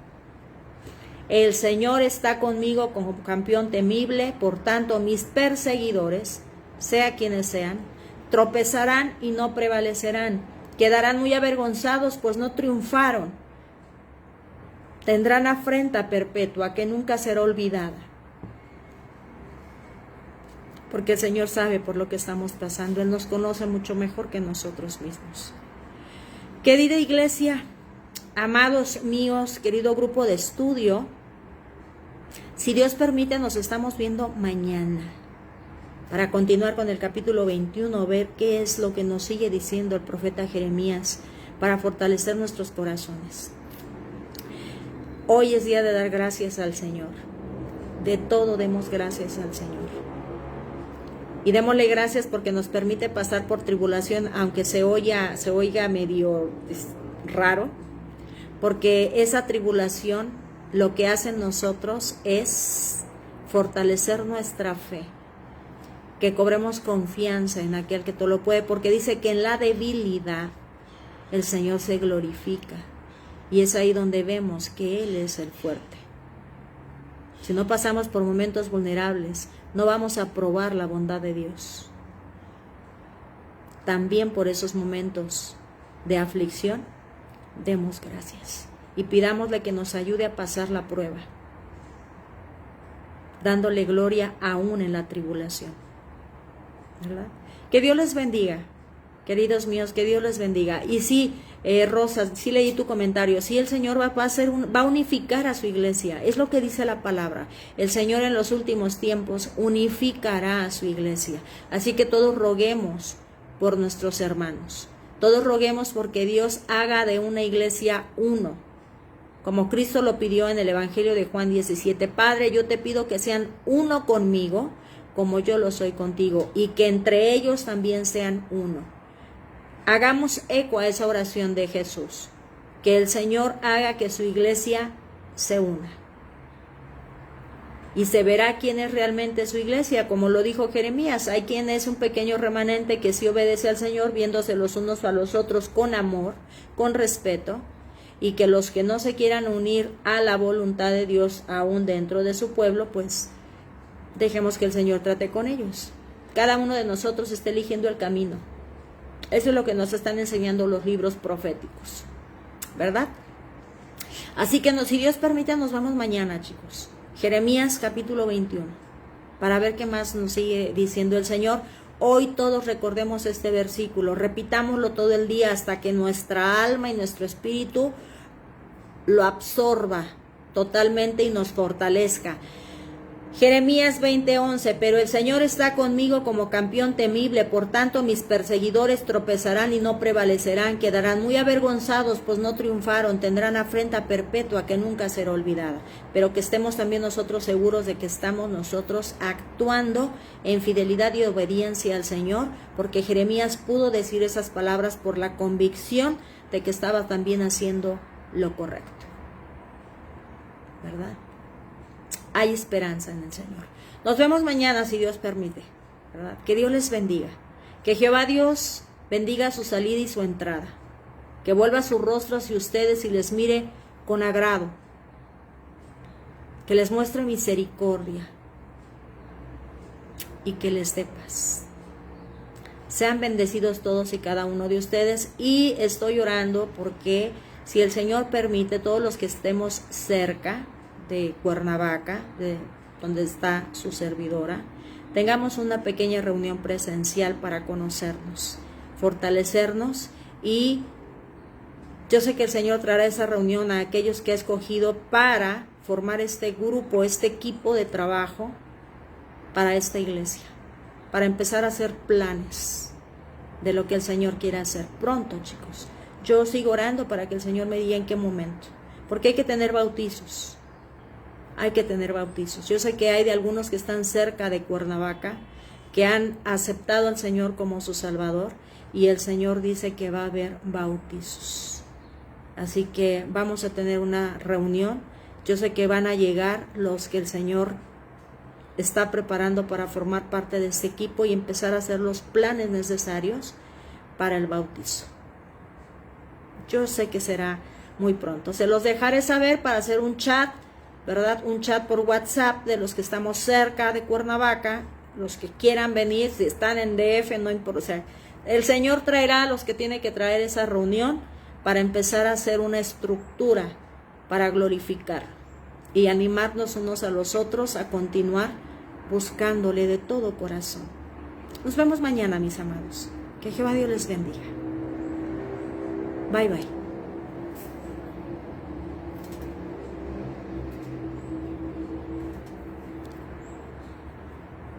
El Señor está conmigo como campeón temible, por tanto mis perseguidores, sea quienes sean, tropezarán y no prevalecerán, quedarán muy avergonzados, pues no triunfaron, tendrán afrenta perpetua que nunca será olvidada. Porque el Señor sabe por lo que estamos pasando. Él nos conoce mucho mejor que nosotros mismos. Querida iglesia, amados míos, querido grupo de estudio, si Dios permite, nos estamos viendo mañana para continuar con el capítulo 21, ver qué es lo que nos sigue diciendo el profeta Jeremías para fortalecer nuestros corazones. Hoy es día de dar gracias al Señor. De todo demos gracias al Señor. Y démosle gracias porque nos permite pasar por tribulación, aunque se oiga medio raro, porque esa tribulación lo que hace en nosotros es fortalecer nuestra fe, que cobremos confianza en aquel que todo lo puede, porque dice que en la debilidad el Señor se glorifica, y es ahí donde vemos que Él es el fuerte. Si no pasamos por momentos vulnerables, no vamos a probar la bondad de Dios. También por esos momentos de aflicción, demos gracias y pidámosle que nos ayude a pasar la prueba, dándole gloria aún en la tribulación, ¿verdad? Que Dios les bendiga, queridos míos, que Dios les bendiga. Y sí, Rosa, sí leí tu comentario, sí, el Señor va a unificar a su iglesia, es lo que dice la palabra. El Señor en los últimos tiempos unificará a su iglesia, así que todos roguemos por nuestros hermanos, todos roguemos porque Dios haga de una iglesia uno, como Cristo lo pidió en el Evangelio de Juan 17, Padre, yo te pido que sean uno conmigo, como yo lo soy contigo, y que entre ellos también sean uno. Hagamos eco a esa oración de Jesús, que el Señor haga que su iglesia se una. Y se verá quién es realmente su iglesia, como lo dijo Jeremías. Hay quien es un pequeño remanente que sí obedece al Señor, viéndose los unos a los otros con amor, con respeto, y que los que no se quieran unir a la voluntad de Dios aún dentro de su pueblo, pues dejemos que el Señor trate con ellos. Cada uno de nosotros está eligiendo el camino. Eso es lo que nos están enseñando los libros proféticos, ¿verdad? Así que si Dios permite, nos vamos mañana, chicos. Jeremías capítulo 21, para ver qué más nos sigue diciendo el Señor. Hoy todos recordemos este versículo, repitámoslo todo el día hasta que nuestra alma y nuestro espíritu lo absorba totalmente y nos fortalezca. Jeremías 20:11, pero el Señor está conmigo como campeón temible, por tanto mis perseguidores tropezarán y no prevalecerán, quedarán muy avergonzados, pues no triunfaron, tendrán afrenta perpetua que nunca será olvidada. Pero que estemos también nosotros seguros de que estamos nosotros actuando en fidelidad y obediencia al Señor, porque Jeremías pudo decir esas palabras por la convicción de que estaba también haciendo lo correcto, ¿verdad? Hay esperanza en el Señor. Nos vemos mañana si Dios permite, ¿verdad? Que Dios les bendiga. Que Jehová Dios bendiga su salida y su entrada. Que vuelva su rostro hacia ustedes y les mire con agrado. Que les muestre misericordia. Y que les dé paz. Sean bendecidos todos y cada uno de ustedes. Y estoy orando porque si el Señor permite, todos los que estemos cerca de Cuernavaca, de donde está su servidora, tengamos una pequeña reunión presencial para conocernos, fortalecernos, y yo sé que el Señor traerá esa reunión a aquellos que ha escogido para formar este grupo, este equipo de trabajo para esta iglesia, para empezar a hacer planes de lo que el Señor quiere hacer pronto, chicos. Yo sigo orando para que el Señor me diga en qué momento, porque hay que tener bautizos. Hay que tener bautizos. Yo sé que hay de algunos que están cerca de Cuernavaca, que han aceptado al Señor como su Salvador, y el Señor dice que va a haber bautizos. Así que vamos a tener una reunión. Yo sé que van a llegar los que el Señor está preparando para formar parte de este equipo y empezar a hacer los planes necesarios para el bautizo. Yo sé que será muy pronto. Se los dejaré saber para hacer un chat, ¿verdad? Un chat por WhatsApp de los que estamos cerca de Cuernavaca, los que quieran venir, si están en DF, no importa. O sea, el Señor traerá a los que tiene que traer esa reunión para empezar a hacer una estructura para glorificar y animarnos unos a los otros a continuar buscándole de todo corazón. Nos vemos mañana, mis amados. Que Jehová Dios les bendiga. Bye, bye.